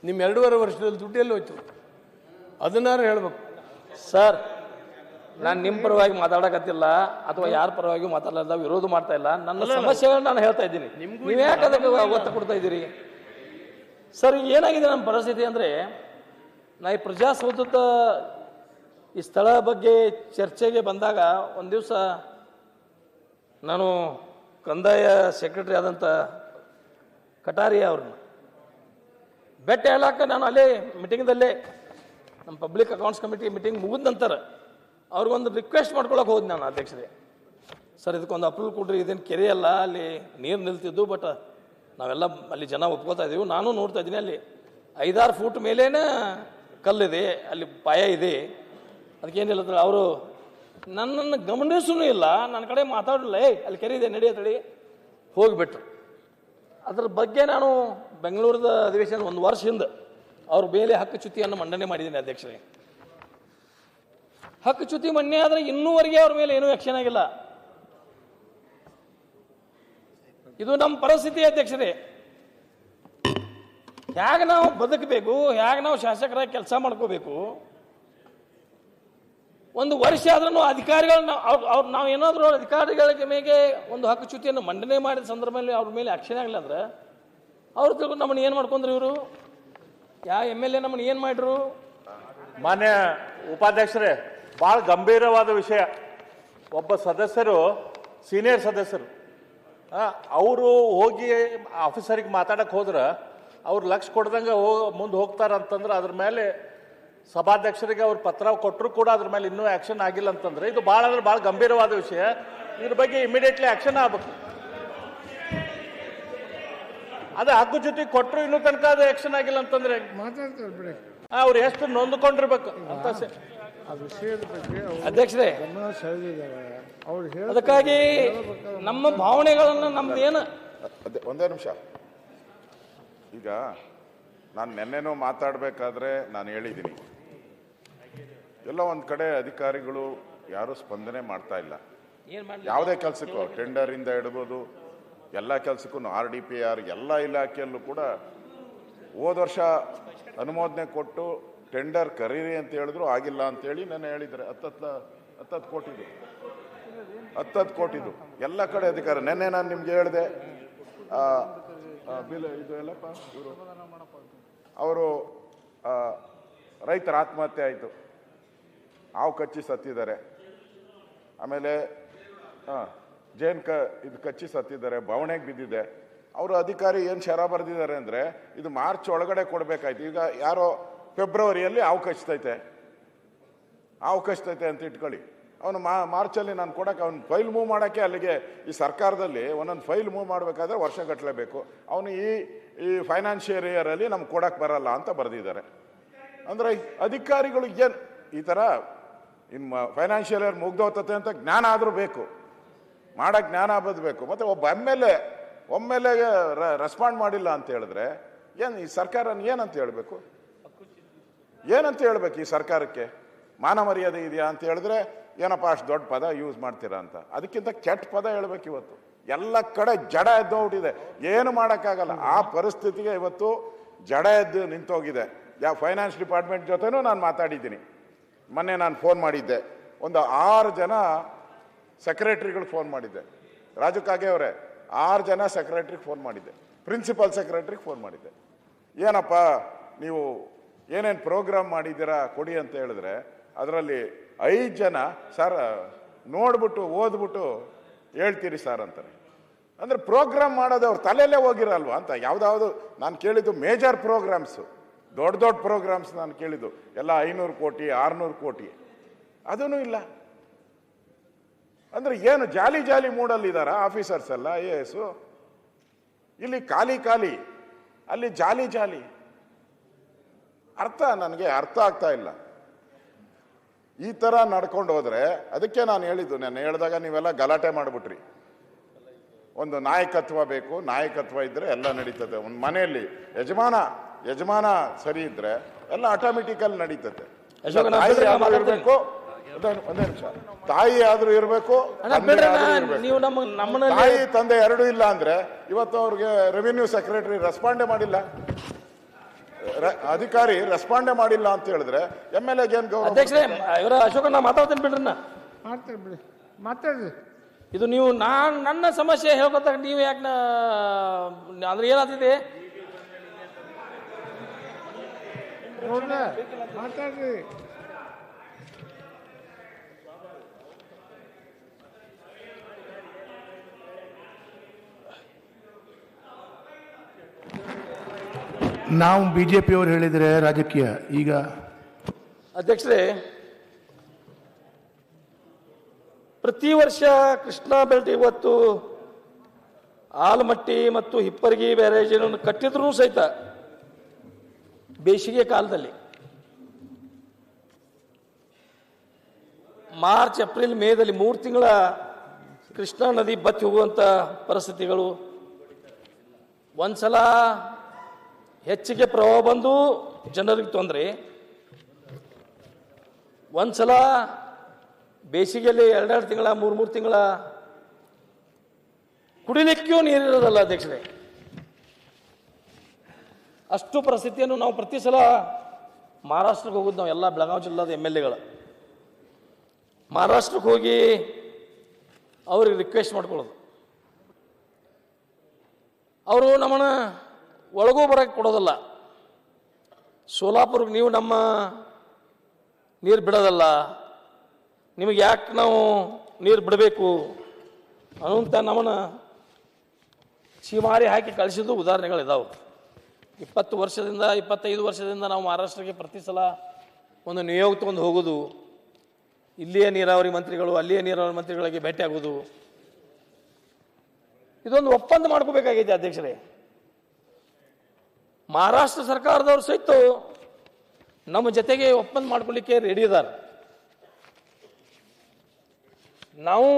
ನಿಮ್ಮ 2.5 ವರ್ಷದಲ್ಲಿ ದುಡ್ಡು ಎಲ್ಲಿ ಹೋಯ್ತು? ಅದನ್ನಾರು ಹೇಳ್ಬೇಕು. ಸರ್, ನಾನು ನಿಮ್ಮ ಪರವಾಗಿ ಮಾತಾಡಕತ್ತಿಲ್ಲ ಅಥವಾ ಯಾರ ಪರವಾಗಿ ಮಾತಾಡಲ್ಲ, ವಿರೋಧ ಮಾಡ್ತಾ ಇಲ್ಲ. ನನ್ನ ಸಮಸ್ಯೆಗಳನ್ನ ನಾನು ಹೇಳ್ತಾ ಇದ್ದೀನಿ. ನೀವು ಯಾಕೆ ಅದಕ್ಕೆ ಒತ್ತು ಕೊಡ್ತಾ ಇದ್ದೀರಿ? ಸರ್, ಏನಾಗಿದೆ ನಮ್ಮ ಪರಿಸ್ಥಿತಿ ಅಂದರೆ, ನಾ ಈ ಪ್ರಜಾಸೌಧದ ಈ ಸ್ಥಳ ಬಗ್ಗೆ ಚರ್ಚೆಗೆ ಬಂದಾಗ ಒಂದು ದಿವಸ ನಾನು ಕಂದಾಯ ಸೆಕ್ರೆಟರಿ ಆದಂಥ ಕಟಾರಿಯ ಅವ್ರನ್ನ ಭೇಟಿ ಹೇಳಕ್ಕೆ ನಾನು ಅಲ್ಲೇ ಮೀಟಿಂಗ್ದಲ್ಲೇ ನಮ್ಮ ಪಬ್ಲಿಕ್ ಅಕೌಂಟ್ಸ್ ಕಮಿಟಿ ಮೀಟಿಂಗ್ ಮುಗಿದ ನಂತರ ಅವ್ರಿಗೊಂದು ರಿಕ್ವೆಸ್ಟ್ ಮಾಡ್ಕೊಳಕ್ಕೆ ಹೋದ್ ನಾನು ಅಧ್ಯಕ್ಷರೇ. ಸರ್, ಇದಕ್ಕೊಂದು ಅಪ್ರೂವಲ್ ಕೊಡ್ರಿ, ಇದೇನು ಕೆರೆ ಅಲ್ಲ, ಅಲ್ಲಿ ನೀರು ನಿಲ್ತಿದ್ದು, ಬಟ್ ನಾವೆಲ್ಲ ಅಲ್ಲಿ ಜನ ಒಪ್ಕೋತಾ ಇದ್ದೀವಿ. ನಾನು ನೋಡ್ತಾ ಇದ್ದೀನಿ, ಅಲ್ಲಿ 5-6 ಫೂಟ್ ಮೇಲೇನೆ ಕಲ್ಲಿದೆ, ಅಲ್ಲಿ ಪಾಯ ಇದೆ, ಅದಕ್ಕೇನಿಲ್ಲ. ಅವರು ನನ್ನನ್ನು ಗಮನಿಸೂ ಇಲ್ಲ, ನನ್ನ ಕಡೆ ಮಾತಾಡಲಿಲ್ಲ. ಅಲ್ಲಿ ಕೆರೆ ಇದೆ ನಡೆಯತ್ತಡಿ ಹೋಗಿಬಿಟ್ರು. ಅದ್ರ ಬಗ್ಗೆ ನಾನು ಬೆಂಗಳೂರದ ಅಧಿವೇಶನ 1 ವರ್ಷ ಹಿಂದೆ ಅವ್ರ ಮೇಲೆ ಹಕ್ಕುಚ್ಯುತಿಯನ್ನು ಮಂಡನೆ ಮಾಡಿದ್ದೀನಿ ಅಧ್ಯಕ್ಷರೇ. ಹಕ್ಕುಚ್ಯುತಿ ಮನ್ನೆ ಆದರೆ ಇನ್ನೂವರೆಗೆ ಅವ್ರ ಮೇಲೆ ಏನೂ ಆಕ್ಷನ್ ಆಗಿಲ್ಲ. ಇದು ನಮ್ಮ ಪರಿಸ್ಥಿತಿ ಅಧ್ಯಕ್ಷರೇ. ಹೇಗೆ ನಾವು ಬದುಕಬೇಕು, ಹೇಗೆ ನಾವು ಶಾಸಕರಾಗಿ ಕೆಲಸ ಮಾಡ್ಕೋಬೇಕು. 1 ವರ್ಷ ಆದ್ರೂ ಅಧಿಕಾರಿಗಳನ್ನ ನಾವು ಏನಾದರೂ ಅಧಿಕಾರಿಗಳ ಮೇಲೆ ಒಂದು ಹಕ್ಕುಚ್ಯುತಿಯನ್ನು ಮಂಡನೆ ಮಾಡಿದ ಸಂದರ್ಭದಲ್ಲಿ ಅವ್ರ ಮೇಲೆ ಆಕ್ಷನ್ ಆಗಲಿಲ್ಲ ಅಂದ್ರೆ ಅವ್ರು ತಿಳ್ಕೊಂಡು ನಮ್ಮನ್ನು ಏನು ಮಾಡ್ಕೊಂಡ್ರು ಇವರು? ಯಾವ MLA ನಮ್ಮನ್ನು ಏನು ಮಾಡ್ರು? ಮಾನ್ಯ ಉಪಾಧ್ಯಕ್ಷರೇ, ಭಾಳ ಗಂಭೀರವಾದ ವಿಷಯ. ಒಬ್ಬ ಸದಸ್ಯರು, ಸೀನಿಯರ್ ಸದಸ್ಯರು, ಅವರು ಹೋಗಿ ಆಫೀಸರಿಗೆ ಮಾತಾಡಕ್ಕೆ ಹೋದ್ರೆ ಅವ್ರು ಲಕ್ಷ ಕೊಡ್ದಂಗೆ ಮುಂದೆ ಹೋಗ್ತಾರಂತಂದ್ರೆ ಅದ್ರ ಮೇಲೆ ಸಭಾಧ್ಯಕ್ಷರಿಗೆ ಅವ್ರು ಪತ್ರ ಕೊಟ್ಟರು ಕೂಡ ಅದ್ರ ಮೇಲೆ ಇನ್ನೂ ಆ್ಯಕ್ಷನ್ ಆಗಿಲ್ಲ ಅಂತಂದ್ರೆ ಇದು ಭಾಳ ಅಂದ್ರೆ ಭಾಳ ಗಂಭೀರವಾದ ವಿಷಯ. ಇದ್ರ ಬಗ್ಗೆ ಇಮಿಡಿಯೇಟ್ಲಿ ಆ್ಯಕ್ಷನ್ ಆಗ್ಬೇಕು. ಅದೇ ಹಕ್ಕುಚ್ಯುತಿ ಕೊಟ್ಟರು ಇನ್ನೂ ತನಕ ಅದು ಆ್ಯಕ್ಷನ್ ಆಗಿಲ್ಲ ಅಂತಂದ್ರೆ ಅವ್ರು ಎಷ್ಟು ನೊಂದ್ಕೊಂಡಿರ್ಬೇಕು ಅಂತ ಅಧ್ಯಕ್ಷರೇ. ಅದಕ್ಕಾಗಿ ನಮ್ಮ ಭಾವನೆಗಳನ್ನು ನಮ್ದು ಏನು ಒಂದೇ ನಿಮಿಷ. ಈಗ ನಾನು ನೆನ್ನೆನೂ ಮಾತಾಡಬೇಕಾದ್ರೆ ನಾನು ಹೇಳಿದ್ದೀನಿ, ಎಲ್ಲ ಒಂದು ಕಡೆ ಅಧಿಕಾರಿಗಳು ಯಾರೂ ಸ್ಪಂದನೆ ಮಾಡ್ತಾ ಇಲ್ಲ. ಯಾವುದೇ ಕೆಲಸಕ್ಕೂ, ಟೆಂಡರಿಂದ ಹಿಡ್ಬೋದು ಎಲ್ಲ ಕೆಲಸಕ್ಕೂ, RDPR ಎಲ್ಲ ಇಲಾಖೆಯಲ್ಲೂ ಕೂಡ ಹೋದ ವರ್ಷ ಅನುಮೋದನೆ ಕೊಟ್ಟು ಟೆಂಡರ್ ಕರೀರಿ ಅಂತ ಹೇಳಿದ್ರು, ಆಗಿಲ್ಲ ಅಂತೇಳಿ ನಾನು ಹೇಳಿದರೆ 10 ಕೋಟಿದು ಎಲ್ಲ ಕಡೆ ಅಧಿಕಾರ. ನೆನ್ನೆ ನಾನು ನಿಮ್ಗೆ ಹೇಳಿದೆ, ಇದು ಎಲ್ಲಪ್ಪ ಇವರು ಅವರು ರೈತರ ಆತ್ಮಹತ್ಯೆ ಆಯಿತು, ಹಾವು ಕಚ್ಚಿ ಸತ್ತಿದ್ದಾರೆ. ಆಮೇಲೆ ಇದು ಕಚ್ಚಿ ಸತ್ತಿದ್ದಾರೆ, ಬವಣೆಗೆ ಬಿದ್ದಿದೆ. ಅವರು ಅಧಿಕಾರಿ ಏನು ಶರ ಬರೆದಿದ್ದಾರೆ ಅಂದರೆ ಇದು ಮಾರ್ಚ್ ಒಳಗಡೆ ಕೊಡಬೇಕಾಯ್ತು. ಈಗ ಯಾರೋ ಫೆಬ್ರವರಿಯಲ್ಲಿ ಹಾವು ಕಚ್ತೈತೆ ಅಂತ ಇಟ್ಕೊಳ್ಳಿ. ಅವನು ಮಾರ್ಚಲ್ಲಿ ನಾನು ಕೊಡೋಕೆ, ಅವ್ನು ಫೈಲ್ ಮೂವ್ ಮಾಡೋಕ್ಕೆ ಅಲ್ಲಿಗೆ ಈ ಸರ್ಕಾರದಲ್ಲಿ ಒಂದೊಂದು ಫೈಲ್ ಮೂವ್ ಮಾಡಬೇಕಾದ್ರೆ ವರ್ಷಗಟ್ಟಲೆ ಬೇಕು. ಅವನು ಈ ಫೈನಾನ್ಷಿಯಲ್ ಇಯರಲ್ಲಿ ನಮ್ಗೆ ಕೊಡೋಕ್ಕೆ ಬರಲ್ಲ ಅಂತ ಬರೆದಿದ್ದಾರೆ. ಅಂದರೆ ಅಧಿಕಾರಿಗಳು ಏನು ಈ ಥರ ಇನ್ನು ಫೈನಾನ್ಷಿಯಲ್ ಇಯರ್ ಮುಗ್ದೋಗ್ತತೆ ಅಂತ ಜ್ಞಾನ ಆದರೂ ಬೇಕು, ಮಾಡೋಕ್ಕೆ ಜ್ಞಾನ ಬದಬೇಕು. ಮತ್ತು ಒಬ್ಬ ಒಮ್ಮೆಲೆಗೆ ರೆಸ್ಪಾಂಡ್ ಮಾಡಿಲ್ಲ ಅಂತ ಹೇಳಿದ್ರೆ ಏನು ಈ ಸರ್ಕಾರ ಏನಂತ ಹೇಳಬೇಕು? ಏನಂತ ಹೇಳ್ಬೇಕು ಈ ಸರ್ಕಾರಕ್ಕೆ? ಮಾನ ಮರ್ಯಾದೆ ಇದೆಯಾ ಅಂತ ಹೇಳಿದ್ರೆ ಏನಪ್ಪ ಅಷ್ಟು ದೊಡ್ಡ ಪದ ಯೂಸ್ ಮಾಡ್ತೀರಾ ಅಂತ. ಅದಕ್ಕಿಂತ ಕೆಟ್ಟ ಪದ ಹೇಳ್ಬೇಕು. ಇವತ್ತು ಎಲ್ಲ ಕಡೆ ಜಡ ಎದ್ದೋಗ್ಬಿಟ್ಟಿದೆ, ಏನು ಮಾಡೋಕ್ಕಾಗಲ್ಲ. ಆ ಪರಿಸ್ಥಿತಿಗೆ ಇವತ್ತು ಜಡ ಎದ್ದು ನಿಂತೋಗಿದೆ. ಫೈನಾನ್ಸ್ ಡಿಪಾರ್ಟ್ಮೆಂಟ್ ಜೊತೆನೂ ನಾನು ಮಾತಾಡಿದ್ದೀನಿ. ಮೊನ್ನೆ ನಾನು ಫೋನ್ ಮಾಡಿದ್ದೆ, ಒಂದು 6 ಜನ ಸೆಕ್ರೆಟ್ರಿಗಳು ಫೋನ್ ಮಾಡಿದ್ದೆ. ರಾಜು ಕಾಗೆ ಅವರೇ, 6 ಜನ ಸೆಕ್ರೆಟ್ರಿಗೆ ಫೋನ್ ಮಾಡಿದ್ದೆ, ಪ್ರಿನ್ಸಿಪಲ್ ಸೆಕ್ರೆಟ್ರಿಗೆ ಫೋನ್ ಮಾಡಿದ್ದೆ. ಏನಪ್ಪ ನೀವು ಏನೇನು ಪ್ರೋಗ್ರಾಮ್ ಮಾಡಿದ್ದೀರಾ ಕೊಡಿ ಅಂತ ಹೇಳಿದ್ರೆ ಅದರಲ್ಲಿ 5 ಜನ ಸರ್ ನೋಡ್ಬಿಟ್ಟು ಓದ್ಬಿಟ್ಟು ಹೇಳ್ತೀರಿ ಸರ್ ಅಂತಾರೆ. ಅಂದರೆ ಪ್ರೋಗ್ರಾಮ್ ಮಾಡೋದು ಅವ್ರ ತಲೆಯಲ್ಲೇ ಹೋಗಿರಲ್ವ ಅಂತ. ಯಾವುದಾವುದು ನಾನು ಕೇಳಿದ್ದು ಮೇಜರ್ ಪ್ರೋಗ್ರಾಮ್ಸು, ದೊಡ್ಡ ಪ್ರೋಗ್ರಾಮ್ಸ್ ನಾನು ಕೇಳಿದ್ದು ಎಲ್ಲ 500 ಕೋಟಿ 600 ಕೋಟಿ, ಅದೂ ಇಲ್ಲ. ಅಂದರೆ ಏನು ಜಾಲಿ ಮೂಡಲ್ಲಿದ್ದಾರ ಆಫೀಸರ್ಸ್ ಎಲ್ಲ IAS? ಇಲ್ಲಿ ಖಾಲಿ, ಅಲ್ಲಿ ಜಾಲಿ. ನನಗೆ ಅರ್ಥ ಆಗ್ತಾ ಇಲ್ಲ. ಈ ಥರ ನಡ್ಕೊಂಡು ಹೋದ್ರೆ, ಅದಕ್ಕೆ ನಾನು ಹೇಳಿದ್ದು, ನಾನು ಹೇಳಿದಾಗ ನೀವೆಲ್ಲ ಗಲಾಟೆ ಮಾಡಿಬಿಟ್ರಿ. ಒಂದು ನಾಯಕತ್ವ ಬೇಕು, ನಾಯಕತ್ವ ಇದ್ದರೆ ಎಲ್ಲ ನಡೀತದೆ. ಒಂದು ಮನೆಯಲ್ಲಿ ಯಜಮಾನ ಸರಿ ಇದ್ರೆ ಎಲ್ಲ ಆಟೋಮೆಟಿಕಲ್ ನಡೀತದೆ. ಇರಬೇಕು, ಒಂದೇ ನಿಮಿಷ, ತಾಯಿ ಆದ್ರೂ ಇರಬೇಕು, ತಾಯಿ ತಂದೆ ಎರಡೂ ಇಲ್ಲ ಅಂದ್ರೆ ಇವತ್ತು ಅವ್ರಿಗೆ ರೆವಿನ್ಯೂ ಸೆಕ್ರೆಟರಿ ರೆಸ್ಪಾಂಡೇ ಮಾಡಿಲ್ಲ. ಅಧಿಕಾರಿ ರೆಸ್ಪಾಂಡೇ ಮಾಡಿಲ್ಲ ಅಂತ ಹೇಳಿದ್ರೆ MLA ಗೆ ಏನ್ ಗೌರವ? ಅಧ್ಯಕ್ಷರೇ, ಇವರ ಅಶೋಕ, ನಾ ಮಾತಾಡ್ತೇನೆ ಬಿಡ್ರಿ. ಮಾಡ್ತಾರೆ ಬಿಡಿ, ಮಾತಾಡ್ರಿ. ಇದು ನೀವು ನನ್ನ ಸಮಸ್ಯೆ ಹೇಳ್ಕೊತಾಗ ನೀವು ಯಾಕೆ ಅಂದ್ರೆ ಏನಾಗ್ತಿದೆ? ಮಾತಾಡ್ರಿ. ನಾವು BJP ಅವರು ಹೇಳಿದರೆ ರಾಜಕೀಯ. ಈಗ ಅಧ್ಯಕ್ಷರೇ, ಪ್ರತಿ ವರ್ಷ ಕೃಷ್ಣಾ ಬೆಲ್ಟ್ ಇವತ್ತು ಆಲಮಟ್ಟಿ ಮತ್ತು ಹಿಪ್ಪರಗಿ ಬ್ಯಾರೇಜನ್ನು ಕಟ್ಟಿದ್ರೂ ಸಹಿತ ಬೇಸಿಗೆ ಕಾಲದಲ್ಲಿ ಮಾರ್ಚ್, ಏಪ್ರಿಲ್, ಮೇದಲ್ಲಿ 3 ತಿಂಗಳ ಕೃಷ್ಣಾ ನದಿ ಬತ್ತಿ ಹೋಗುವಂಥ ಪರಿಸ್ಥಿತಿಗಳು. ಒಂದ್ಸಲ ಹೆಚ್ಚಿಗೆ ಪ್ರವಾಹ ಬಂದು ಜನರಿಗೆ ತೊಂದರೆ, ಒಂದ್ಸಲ ಬೇಸಿಗೆಯಲ್ಲಿ 2 ತಿಂಗಳ 3 ತಿಂಗಳ ಕುಡಿಲಿಕ್ಕೂ ನೀರಿರೋದಲ್ಲ ಅಧ್ಯಕ್ಷರೇ. ಅಷ್ಟು ಪರಿಸ್ಥಿತಿಯನ್ನು ನಾವು ಪ್ರತಿ ಸಲ ಮಹಾರಾಷ್ಟ್ರಕ್ಕೆ ಹೋಗೋದು, ನಾವು ಎಲ್ಲ ಬೆಳಗಾವಿ ಜಿಲ್ಲಾದ MLAಗಳು ಮಹಾರಾಷ್ಟ್ರಕ್ಕೆ ಹೋಗಿ ಅವ್ರಿಗೆ ರಿಕ್ವೆಸ್ಟ್ ಮಾಡ್ಕೊಳ್ಳೋದು. ಅವರು ನಮ್ಮನ್ನು ಒಳಗೂ ಬರೋಕ್ಕೆ ಕೊಡೋದಲ್ಲ. ಸೋಲಾಪುರಕ್ಕೆ ನೀವು ನಮ್ಮ ನೀರು ಬಿಡೋದಲ್ಲ, ನಿಮಗೆ ಯಾಕೆ ನಾವು ನೀರು ಬಿಡಬೇಕು ಅನ್ನುವಂಥ ನಮ್ಮನ್ನು ಚೀಮಾರಿ ಹಾಕಿ ಕಳಿಸಿದ್ದು ಉದಾಹರಣೆಗಳಿದ್ದಾವೆ. 20 ವರ್ಷದಿಂದ 25 ವರ್ಷದಿಂದ ನಾವು ಮಹಾರಾಷ್ಟ್ರಕ್ಕೆ ಪ್ರತಿ ಸಲ ಒಂದು ನಿಯೋಗ ತಗೊಂಡು ಹೋಗೋದು, ಇಲ್ಲಿಯ ನೀರಾವರಿ ಮಂತ್ರಿಗಳು ಅಲ್ಲಿಯ ನೀರಾವರಿ ಮಂತ್ರಿಗಳಿಗೆ ಭೇಟಿ ಆಗೋದು, ಇದೊಂದು ಒಪ್ಪಂದ ಮಾಡ್ಕೋಬೇಕಾಗಿದೆ ಅಧ್ಯಕ್ಷರೇ. ಮಹಾರಾಷ್ಟ್ರ ಸರ್ಕಾರದವರು ಸಹಿತ ನಮ್ಮ ಜೊತೆಗೆ ಒಪ್ಪಂದ ಮಾಡ್ಕೊಳ್ಳಿಕ್ಕೆ ರೆಡಿ ಇದ್ದಾರೆ. ನಾವು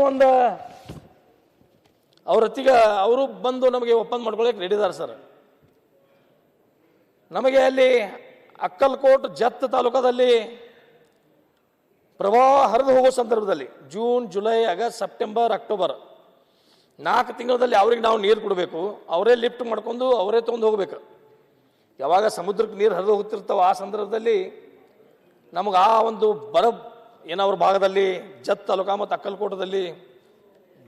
ಅವ್ರ ಹೊತ್ತಿಗೆ ಅವರು ಬಂದು ನಮಗೆ ಒಪ್ಪಂದ ಮಾಡ್ಕೊಳ್ಳಿಕ್ಕೆ ರೆಡಿ ಇದ್ದಾರೆ ಸರ್. ನಮಗೆ ಅಲ್ಲಿ ಅಕ್ಕಲ್ಕೋಟ್ ಜತ್ ತಾಲೂಕದಲ್ಲಿ ಪ್ರವಾಹ ಹರಿದು ಹೋಗೋ ಸಂದರ್ಭದಲ್ಲಿ June, July, August, September, October 4 ತಿಂಗಳಲ್ಲಿ ಅವ್ರಿಗೆ ನಾವು ನೀರು ಕೊಡಬೇಕು. ಅವರೇ ಲಿಫ್ಟ್ ಮಾಡ್ಕೊಂಡು ಅವರೇ ತೊಗೊಂಡು ಹೋಗ್ಬೇಕು. ಯಾವಾಗ ಸಮುದ್ರಕ್ಕೆ ನೀರು ಹರಿದು ಹೋಗ್ತಿರ್ತಾವೆ ಆ ಸಂದರ್ಭದಲ್ಲಿ ನಮಗೆ ಆ ಒಂದು ಬರ ಏನವ್ರ ಭಾಗದಲ್ಲಿ ಜತ್ ತಾಲೂಕ ಮತ್ತು ಅಕ್ಕಲ್ಕೋಟದಲ್ಲಿ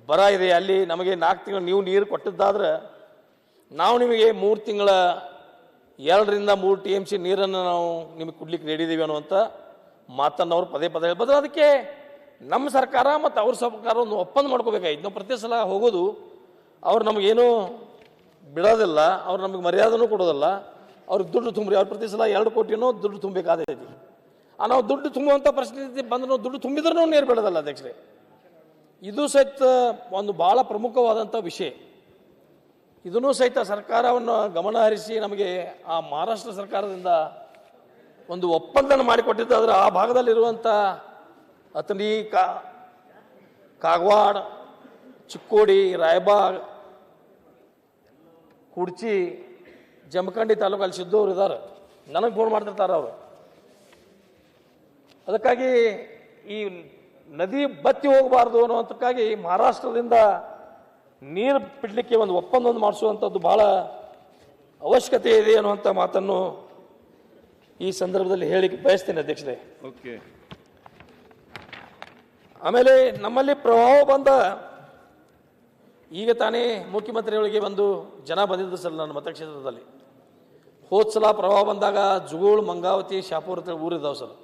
ಬರ ಇದೆ. ಅಲ್ಲಿ ನಮಗೆ 4 ತಿಂಗಳು ನೀವು ನೀರು ಕೊಟ್ಟಿದ್ದಾದ್ರೆ ನಾವು ನಿಮಗೆ 3 ತಿಂಗಳ 2 ರಿಂದ 3 TMC ನೀರನ್ನು ನಾವು ನಿಮಗೆ ಕೊಡ್ಲಿಕ್ಕೆ ರೆಡಿ ಇದ್ದೀವಿ ಅನ್ನುವಂಥ ಮಾತನ್ನು ಅವ್ರು ಪದೇ ಪದೇ ಹೇಳ್ಬೋದು. ಅದಕ್ಕೆ ನಮ್ಮ ಸರ್ಕಾರ ಮತ್ತು ಅವ್ರ ಸರ್ಕಾರ ಒಂದು ಒಪ್ಪಂದ ಮಾಡ್ಕೋಬೇಕಾಗಿತ್ತು. ನಾವು ಪ್ರತಿ ಸಲ ಹೋಗೋದು ಅವ್ರು ನಮಗೇನು ಬಿಡೋದಿಲ್ಲ, ಅವ್ರು ನಮಗೆ ಮರ್ಯಾದನೂ ಕೊಡೋದಿಲ್ಲ, ಅವ್ರಿಗೆ ದುಡ್ಡು ತುಂಬ್ರಿ. ಅವ್ರು ಪ್ರತಿ ಸಲ 2 ಕೋಟಿನೋ ದುಡ್ಡು ತುಂಬಬೇಕಾದೈತಿ. ನಾವು ದುಡ್ಡು ತುಂಬುವಂಥ ಪರಿಸ್ಥಿತಿ ಬಂದ್ರೆ ದುಡ್ಡು ತುಂಬಿದ್ರೂ ನೀರು ಬಿಡೋದಲ್ಲ ಅಧ್ಯಕ್ಷರೇ. ಇದು ಸಹಿತ ಒಂದು ಭಾಳ ಪ್ರಮುಖವಾದಂಥ ವಿಷಯ. ಇದನ್ನು ಸಹಿತ ಸರ್ಕಾರವನ್ನು ಗಮನ ಹರಿಸಿ ನಮಗೆ ಆ ಮಹಾರಾಷ್ಟ್ರ ಸರ್ಕಾರದಿಂದ ಒಂದು ಒಪ್ಪಂದನ ಮಾಡಿಕೊಟ್ಟಿದ್ದಾದ್ರೆ ಆ ಭಾಗದಲ್ಲಿರುವಂಥ ಅಥಣಿ, ಕಾಗವಾಡ, ಚಿಕ್ಕೋಡಿ, ರಾಯಬಾಗ್, ಕುಡ್ಚಿ, ಜಮಖಂಡಿ ತಾಲೂಕಲ್ಲಿ ಸಿದ್ದವ್ರು ಇದ್ದಾರೆ, ನನಗೆ ಫೋನ್ ಮಾಡ್ತಿರ್ತಾರೆ ಅವರು. ಅದಕ್ಕಾಗಿ ಈ ನದಿ ಬತ್ತಿ ಹೋಗಬಾರ್ದು ಅನ್ನುವಂಥಕ್ಕಾಗಿ ಮಹಾರಾಷ್ಟ್ರದಿಂದ ನೀರು ಬಿಡಲಿಕ್ಕೆ ಒಂದು ಒಪ್ಪಂದವನ್ನು ಮಾಡಿಸುವಂಥದ್ದು ಭಾಳ ಅವಶ್ಯಕತೆ ಇದೆ ಅನ್ನುವಂಥ ಮಾತನ್ನು ಈ ಸಂದರ್ಭದಲ್ಲಿ ಹೇಳಿಕ್ಕೆ ಬಯಸ್ತೇನೆ ಅಧ್ಯಕ್ಷರೇ. ಓಕೆ. ಆಮೇಲೆ ನಮ್ಮಲ್ಲಿ ಪ್ರವಾಹ ಬಂದ ಈಗ ತಾನೇ ಮುಖ್ಯಮಂತ್ರಿಗಳಿಗೆ ಒಂದು ಜನ ಬಂದಿದ್ದು ಸರ್ ನನ್ನ ಮತಕ್ಷೇತ್ರದಲ್ಲಿ. ಹೋದ ಸಲ ಪ್ರವಾಹ ಬಂದಾಗ ಜುಗೋಳ್, ಮಂಗಾವತಿ, ಶಾಪುರ್ ಅಂತ ಊರಿದ್ದಾವೆ ಸರ್.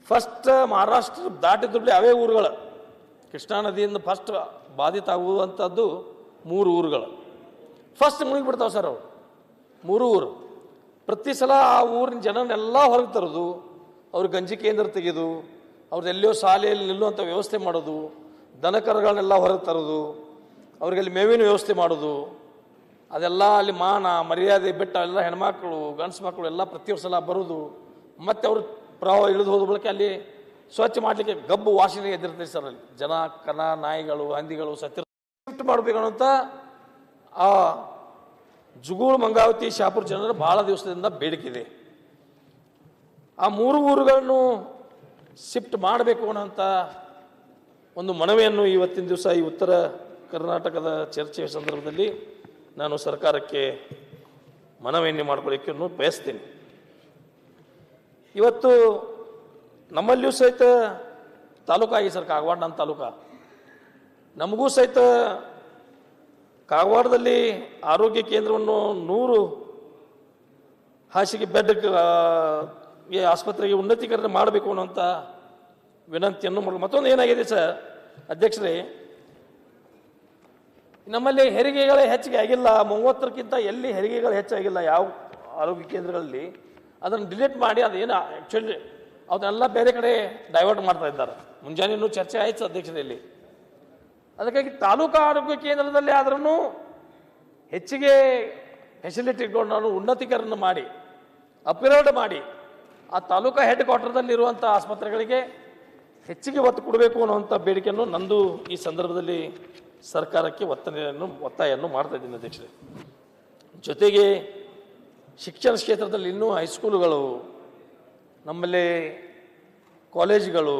ಫಸ್ಟ್ ಮಹಾರಾಷ್ಟ್ರ ದಾಟಿದ್ರಲ್ಲಿ ಅವೇ ಊರುಗಳು. ಕೃಷ್ಣಾ ನದಿಯಿಂದ ಫಸ್ಟ್ ಬಾಧಿತ ಆಗುವಂಥದ್ದು 3 ಊರುಗಳು ಫಸ್ಟ್ ಮುಳುಗಿಬಿಡ್ತಾವೆ ಸರ್. ಅವರು 3 ಊರು. ಪ್ರತಿ ಸಲ ಆ ಊರಿನ ಜನನೆಲ್ಲ ಹೊರಗೆ ತರೋದು, ಅವ್ರ ಗಂಜಿ ಕೇಂದ್ರ ತೆಗೆದು ಅವ್ರದ್ದೆಲ್ಲೋ ಶಾಲೆಯಲ್ಲಿ ನಿಲ್ಲುವಂಥ ವ್ಯವಸ್ಥೆ ಮಾಡೋದು, ದನಕರುಗಳನ್ನೆಲ್ಲ ಹೊರಗೆ ತರೋದು, ಅವ್ರಿಗಲ್ಲಿ ಮೇವಿನ ವ್ಯವಸ್ಥೆ ಮಾಡೋದು, ಅದೆಲ್ಲ ಅಲ್ಲಿ ಮಾನ ಮರ್ಯಾದೆ ಬಿಟ್ಟು ಎಲ್ಲ ಹೆಣ್ಮಕ್ಳು ಗಂಡ್ಸು ಮಕ್ಕಳು ಎಲ್ಲ ಪ್ರತಿ ಸಲ ಬರೋದು. ಮತ್ತು ಅವರು ಪ್ರವಾಹ ಇಳಿದು ಹೋದ ಬಳಿಕ ಅಲ್ಲಿ ಸ್ವಚ್ಛ ಮಾಡಲಿಕ್ಕೆ ಗಬ್ಬು ವಾಸನೆ ಎದ್ದಿರ್ತದೆ ಸರ್. ಅಲ್ಲಿ ಜನ, ಕನ, ನಾಯಿಗಳು, ಹಂದಿಗಳು ಶಿಫ್ಟ್ ಮಾಡಬೇಕು ಅನ್ನೋಂಥ ಆ ಜುಗೂಳ್, ಮಂಗಾವತಿ, ಶಾಪುರ್ ಜನರು ಭಾಳ ದಿವಸದಿಂದ ಬೇಡಿಕೆ ಇದೆ. ಆ 3 ಊರುಗಳನ್ನು ಶಿಫ್ಟ್ ಮಾಡಬೇಕು ಅನ್ನೋಂಥ ಒಂದು ಮನವಿಯನ್ನು ಇವತ್ತಿನ ದಿವಸ ಈ ಉತ್ತರ ಕರ್ನಾಟಕದ ಚರ್ಚೆಯ ಸಂದರ್ಭದಲ್ಲಿ ನಾನು ಸರ್ಕಾರಕ್ಕೆ ಮನವಿಯನ್ನು ಮಾಡ್ಕೊಳ್ಳಿಕ್ಕೆ ಬಯಸ್ತೀನಿ. ಇವತ್ತು ನಮ್ಮಲ್ಲಿಯೂ ಸಹಿತ ತಾಲೂಕಾಗಿ ಸರ್, ಕಾಗವಾಡ ನನ್ನ ತಾಲೂಕ, ನಮಗೂ ಸಹಿತ ಕಾಗವಾಡದಲ್ಲಿ ಆರೋಗ್ಯ ಕೇಂದ್ರವನ್ನು 100 ಹಾಸಿಗೆ ಬೆಡ್ ಆಸ್ಪತ್ರೆಗೆ ಉನ್ನತೀಕರಣ ಮಾಡಬೇಕು ಅನ್ನೋಂಥ ವಿನಂತಿಯನ್ನು ಮಾಡಲು. ಮತ್ತೊಂದು ಏನಾಗಿದೆ ಸರ್ ಅಧ್ಯಕ್ಷರೇ, ನಮ್ಮಲ್ಲಿ ಹೆರಿಗೆಗಳೇ ಹೆಚ್ಚಿಗೆ ಆಗಿಲ್ಲ. 30ಕ್ಕಿಂತ ಎಲ್ಲಿ ಹೆರಿಗೆಗಳು ಹೆಚ್ಚಾಗಿಲ್ಲ ಯಾವ ಆರೋಗ್ಯ ಕೇಂದ್ರಗಳಲ್ಲಿ. ಅದನ್ನು ಡಿಲೀಟ್ ಮಾಡಿ ಅದೇನು ಆ್ಯಕ್ಚುಲಿ ಅದನ್ನೆಲ್ಲ ಬೇರೆ ಕಡೆ ಡೈವರ್ಟ್ ಮಾಡ್ತಾ ಇದ್ದಾರೆ. ಮುಂಜಾನೆಯೂ ಚರ್ಚೆ ಆಯಿತು ಅಧ್ಯಕ್ಷರಲ್ಲಿ. ಅದಕ್ಕಾಗಿ ತಾಲೂಕು ಆರೋಗ್ಯ ಕೇಂದ್ರದಲ್ಲಿ ಆದ್ರೂ ಹೆಚ್ಚಿಗೆ ಫೆಸಿಲಿಟಿಗಳನ್ನು ಉನ್ನತೀಕರಣ ಮಾಡಿ ಅಪ್ಗ್ರೇಡ್ ಮಾಡಿ ಆ ತಾಲೂಕಾ ಹೆಡ್ ಕ್ವಾರ್ಟರ್ದಲ್ಲಿರುವಂಥ ಆಸ್ಪತ್ರೆಗಳಿಗೆ ಹೆಚ್ಚಿಗೆ ಒತ್ತು ಕೊಡಬೇಕು ಅನ್ನುವಂಥ ಬೇಡಿಕೆಯನ್ನು ನಂದು ಈ ಸಂದರ್ಭದಲ್ಲಿ ಸರ್ಕಾರಕ್ಕೆ ಒತ್ತಾಯವನ್ನು ಮಾಡ್ತಾ ಇದ್ದೀನಿ ಅಧ್ಯಕ್ಷರೇ. ಜೊತೆಗೆ ಶಿಕ್ಷಣ ಕ್ಷೇತ್ರದಲ್ಲಿ ಇನ್ನೂ ಹೈಸ್ಕೂಲುಗಳು, ನಮ್ಮಲ್ಲಿ ಕಾಲೇಜುಗಳು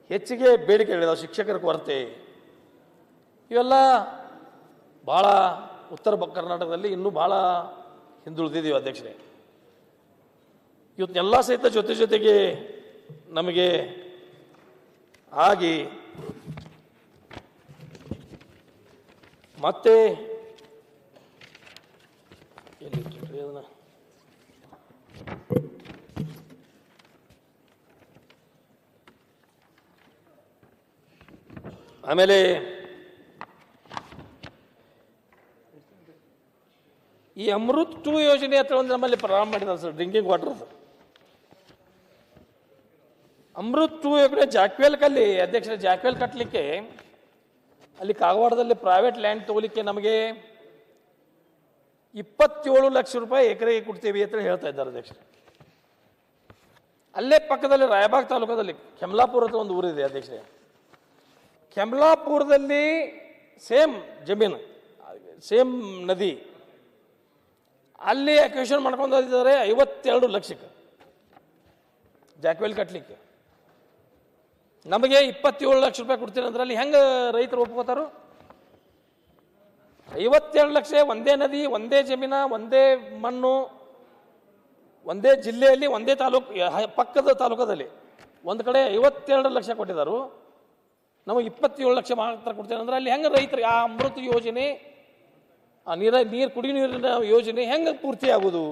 ಹೆಚ್ಚಿಗೆ ಬೇಡಿಕೆಗಳಿದಾವೆ. ಶಿಕ್ಷಕರ ಕೊರತೆ ಇವೆಲ್ಲ ಭಾಳ ಉತ್ತರ ಕರ್ನಾಟಕದಲ್ಲಿ ಇನ್ನೂ ಭಾಳ ಹಿಂದುಳಿದಿದ್ದೀವಿ ಅಧ್ಯಕ್ಷರೇ. ಇವತ್ತೆಲ್ಲ ಸಹಿತ ಜೊತೆಗೆ ನಮಗೆ ಆಗಿ ಮತ್ತೆ ಅದನ್ನ ಆಮೇಲೆ ಈ ಅಮೃತ್ 2 ಯೋಜನೆ ಹತ್ರ ಒಂದು ನಮ್ಮಲ್ಲಿ ಪ್ರಾರಂಭ ಮಾಡಿದ್ದಾರೆ ಸರ್, ಡ್ರಿಂಕಿಂಗ್ ವಾಟರ್. ಅಮೃತ್ 2 ಯೋಜನೆ ಜಾಕ್ವೇಲ್ಕಲ್ಲಿ ಅಧ್ಯಕ್ಷರೇ, ಜಾಕ್ವೇಲ್ ಕಟ್ಟಲಿಕ್ಕೆ ಅಲ್ಲಿ ಕಾಗವಾಡದಲ್ಲಿ ಪ್ರೈವೇಟ್ ಲ್ಯಾಂಡ್ ತಗೊಲಿಕ್ಕೆ ನಮಗೆ 27 ಲಕ್ಷ ರೂಪಾಯಿ ಎಕರೆಗೆ ಕೊಡ್ತೀವಿ ಅಂತ ಹೇಳ್ತಾ ಇದ್ದಾರೆ ಅಧ್ಯಕ್ಷರೇ. ಅಲ್ಲೇ ಪಕ್ಕದಲ್ಲಿ ರಾಯಬಾಗ್ ತಾಲೂಕದಲ್ಲಿ ಕೆಮ್ಲಾಪುರ ಅಂತ ಒಂದು ಊರಿದೆ ಅಧ್ಯಕ್ಷರೇ. ಕೆಮ್ಲಾಪುರದಲ್ಲಿ ಸೇಮ್ ಜಮೀನು, ಸೇಮ್ ನದಿ, ಅಲ್ಲಿ ಅಕ್ವಿಷನ್ ಮಾಡ್ಕೊಂಡು ಹೋಗಿದ್ದಾರೆ 52 ಲಕ್ಷಕ್ಕೆ ಜಾಕ್ವೆಲ್ ಕಟ್ಟಲಿಕ್ಕೆ. ನಮಗೆ 27 ಲಕ್ಷ ರೂಪಾಯಿ ಕೊಡ್ತೀರಿ ಅಂದ್ರೆ ಅಲ್ಲಿ ಹೆಂಗೆ ರೈತರು ಒಪ್ಕೋತಾರು? 52 ಲಕ್ಷ, ಒಂದೇ ನದಿ, ಒಂದೇ ಜಮೀನ, ಒಂದೇ ಮಣ್ಣು, ಒಂದೇ ಜಿಲ್ಲೆಯಲ್ಲಿ, ಒಂದೇ ತಾಲೂಕು, ಪಕ್ಕದ ತಾಲೂಕದಲ್ಲಿ ಒಂದು ಕಡೆ 52 ಲಕ್ಷ ಕೊಟ್ಟಿದ್ದಾರೆ. ನಮಗೆ 27 ಲಕ್ಷ ಮಾತ್ರ ಕೊಡ್ತೇನೆ ಅಂದ್ರೆ ಅಲ್ಲಿ ಹೆಂಗೆ ರೈತರು ಆ ಅಮೃತ ಯೋಜನೆ, ಆ ನೀರು ಕುಡಿಯೋ ನೀರಿನ ಯೋಜನೆ ಹೆಂಗೆ ಪೂರ್ತಿ ಆಗೋದು?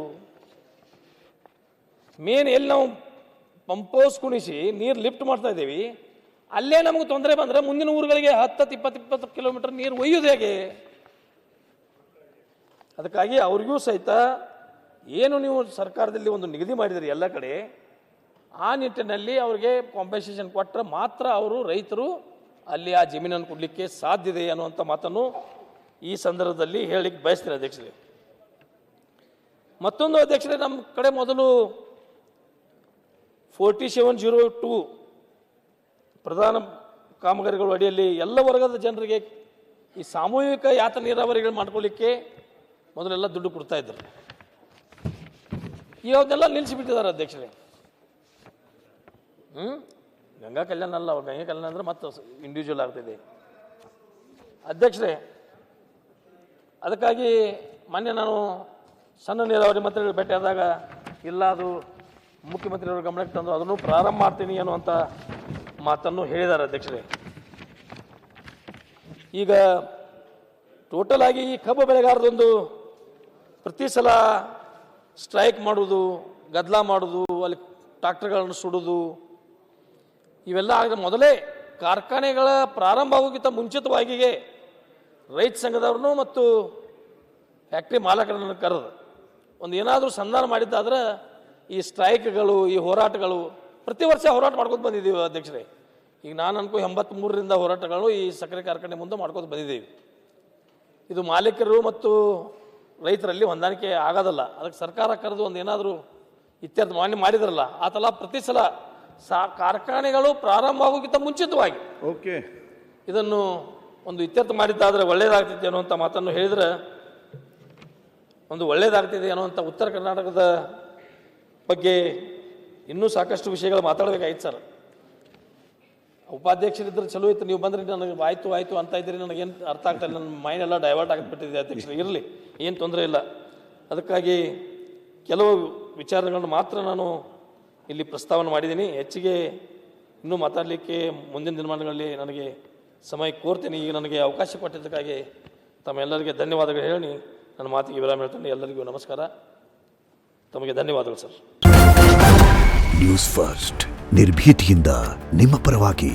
ಮೇನ್ ಎಲ್ಲಿ ನಾವು ಪಂಪೋಸ್ ಕುಣಿಸಿ ನೀರು ಲಿಫ್ಟ್ ಮಾಡ್ತಾ ಇದ್ದೀವಿ, ಅಲ್ಲೇ ನಮಗೆ ತೊಂದರೆ ಬಂದರೆ ಮುಂದಿನ ಊರುಗಳಿಗೆ 10-20 ಕಿಲೋಮೀಟರ್ ನೀರು ಒಯ್ಯೋದು ಹೇಗೆ? ಅದಕ್ಕಾಗಿ ಅವ್ರಿಗೂ ಸಹಿತ ಏನು ನೀವು ಸರ್ಕಾರದಲ್ಲಿ ಒಂದು ನಿಗದಿ ಮಾಡಿದಿರಿ ಎಲ್ಲ ಕಡೆ, ಆ ನಿಟ್ಟಿನಲ್ಲಿ ಅವ್ರಿಗೆ ಕಾಂಪೆನ್ಸೇಷನ್ ಕೊಟ್ಟರೆ ಮಾತ್ರ ಅವರು ರೈತರು ಅಲ್ಲಿ ಆ ಜಮೀನನ್ನು ಕೊಡಲಿಕ್ಕೆ ಸಾಧ್ಯತೆ ಅನ್ನುವಂಥ ಮಾತನ್ನು ಈ ಸಂದರ್ಭದಲ್ಲಿ ಹೇಳಲಿಕ್ಕೆ ಬಯಸ್ತೀನಿ ಅಧ್ಯಕ್ಷರೇ. ಮತ್ತೊಂದು ಅಧ್ಯಕ್ಷರೇ, ನಮ್ಮ ಕಡೆ ಮೊದಲು 4702 ಪ್ರಧಾನ ಕಾಮಗಾರಿಗಳ ಅಡಿಯಲ್ಲಿ ಎಲ್ಲ ವರ್ಗದ ಜನರಿಗೆ ಈ ಸಾಮೂಹಿಕ ಯಾತ ನೀರಾವರಿಗಳು ಮಾಡ್ಕೊಳ್ಳಿಕ್ಕೆ ಮೊದಲೆಲ್ಲ ದುಡ್ಡು ಕೊಡ್ತಾ ಇದ್ರು. ಈಗ ಅವನ್ನೆಲ್ಲ ನಿಲ್ಲಿಸಿಬಿಟ್ಟಿದ್ದಾರೆ ಅಧ್ಯಕ್ಷರೇ. ಗಂಗಾ ಕಲ್ಯಾಣ ಅಲ್ಲ, ಗಂಗಾ ಕಲ್ಯಾಣ ಅಂದ್ರೆ ಮತ್ತೆ ಇಂಡಿವಿಜುವಲ್ ಆಗ್ತಿದೆ ಅಧ್ಯಕ್ಷರೇ. ಅದಕ್ಕಾಗಿ ಮೊನ್ನೆ ನಾನು ಸಣ್ಣ ನೀರಾವರಿ ಮಂತ್ರಿಗಳು ಭೇಟಿ ಆದಾಗ ಇಲ್ಲ, ಅದು ಮುಖ್ಯಮಂತ್ರಿಯವರು ಗಮನಕ್ಕೆ ತಂದು ಅದನ್ನು ಪ್ರಾರಂಭ ಮಾಡ್ತೀನಿ ಅನ್ನುವಂಥ ಮಾತನ್ನು ಹೇಳಿದ್ದಾರೆ ಅಧ್ಯಕ್ಷರೇ. ಈಗ ಟೋಟಲ್ ಆಗಿ ಈ ಕಬ್ಬು ಬೆಳೆಗಾರದೊಂದು ಪ್ರತಿ ಸಲ ಸ್ಟ್ರೈಕ್ ಮಾಡೋದು, ಗದ್ದಲ ಮಾಡೋದು, ಅಲ್ಲಿ ಟ್ರಾಕ್ಟರ್ಗಳನ್ನು ಸುಡೋದು, ಇವೆಲ್ಲ ಆದರೆ ಮೊದಲೇ ಕಾರ್ಖಾನೆಗಳ ಪ್ರಾರಂಭ ಆಗೋಕ್ಕಿಂತ ಮುಂಚಿತವಾಗಿಯೇ ರೈತ ಸಂಘದವ್ರನ್ನು ಮತ್ತು ಫ್ಯಾಕ್ಟ್ರಿ ಮಾಲಕರನ್ನು ಕರೆದು ಒಂದು ಏನಾದರೂ ಸಂಧಾನ ಮಾಡಿದ್ದಾದ್ರೆ ಈ ಸ್ಟ್ರೈಕ್ಗಳು, ಈ ಹೋರಾಟಗಳು ಪ್ರತಿ ವರ್ಷ ಹೋರಾಟ ಮಾಡ್ಕೊತ ಬಂದಿದ್ದೀವಿ ಅಧ್ಯಕ್ಷರೇ. ಈಗ ನಾನು ಅನ್ಕೋ 83ರಿಂದ ಹೋರಾಟಗಳು ಈ ಸಕ್ಕರೆ ಕಾರ್ಖಾನೆ ಮುಂದೆ ಮಾಡ್ಕೊತ ಬಂದಿದ್ದೀವಿ. ಇದು ಮಾಲೀಕರು ಮತ್ತು ರೈತರಲ್ಲಿ ಹೊಂದಾಣಿಕೆ ಆಗೋದಲ್ಲ. ಅದಕ್ಕೆ ಸರ್ಕಾರ ಕರೆದು ಒಂದು ಏನಾದರೂ ಇತ್ಯರ್ಥ ಮಾನ್ಯ ಮಾಡಿದ್ರಲ್ಲ, ಆ ಥರ ಪ್ರತಿ ಸಲ ಕಾರ್ಖಾನೆಗಳು ಪ್ರಾರಂಭ ಆಗೋಕ್ಕಿಂತ ಮುಂಚಿತವಾಗಿ ಇದನ್ನು ಒಂದು ಇತ್ಯರ್ಥ ಮಾಡಿದ್ದಾದರೆ ಒಳ್ಳೆಯದಾಗ್ತೈತೆ ಅನ್ನುವಂಥ ಮಾತನ್ನು ಹೇಳಿದರೆ ಒಂದು ಒಳ್ಳೆಯದಾಗ್ತಿದೆ ಅನ್ನುವಂಥ ಉತ್ತರ ಕರ್ನಾಟಕದ ಬಗ್ಗೆ ಇನ್ನೂ ಸಾಕಷ್ಟು ವಿಷಯಗಳು ಮಾತಾಡಬೇಕಾಗಿತ್ತು ಸರ್. ಉಪಾಧ್ಯಕ್ಷರಿದ್ದರೆ ಚಲೋ ಇತ್ತು, ನೀವು ಬಂದರೆ ನನಗೆ ಆಯಿತು ಅಂತ ಇದ್ದೀರಿ, ನನಗೇನು ಅರ್ಥ ಆಗ್ತಾ ಇಲ್ಲ, ನನ್ನ ಮೈಂಡ್ ಎಲ್ಲ ಡೈವರ್ಟ್ ಆಗಿಬಿಟ್ಟಿದೆ ಅಧ್ಯಕ್ಷರೇ. ಇರಲಿ, ಏನು ತೊಂದರೆ ಇಲ್ಲ. ಅದಕ್ಕಾಗಿ ಕೆಲವು ವಿಚಾರಗಳನ್ನು ಮಾತ್ರ ನಾನು ಇಲ್ಲಿ ಪ್ರಸ್ತಾವನೆ ಮಾಡಿದ್ದೀನಿ. ಹೆಚ್ಚಿಗೆ ಇನ್ನೂ ಮಾತಾಡಲಿಕ್ಕೆ ಮುಂದಿನ ದಿನಮಾನಗಳಲ್ಲಿ ನನಗೆ ಸಮಯ ಕೋರ್ತೀನಿ. ಈಗ ನನಗೆ ಅವಕಾಶ ಕೊಟ್ಟಿದ್ದಕ್ಕಾಗಿ ತಮ್ಮೆಲ್ಲರಿಗೆ ಧನ್ಯವಾದಗಳು ಹೇಳಿ ನನ್ನ ಮಾತಿಗೆ ವಿರಾಮ ಹೇಳ್ತೇನೆ. ಎಲ್ಲರಿಗೂ ನಮಸ್ಕಾರ, ತಮಗೆ ಧನ್ಯವಾದಗಳು ಸರ್. ನ್ಯೂಸ್ ಫಸ್ಟ್ ನಿರ್ಭೀತಿಯಿಂದ ನಿಮ್ಮ ಪರವಾಗಿ.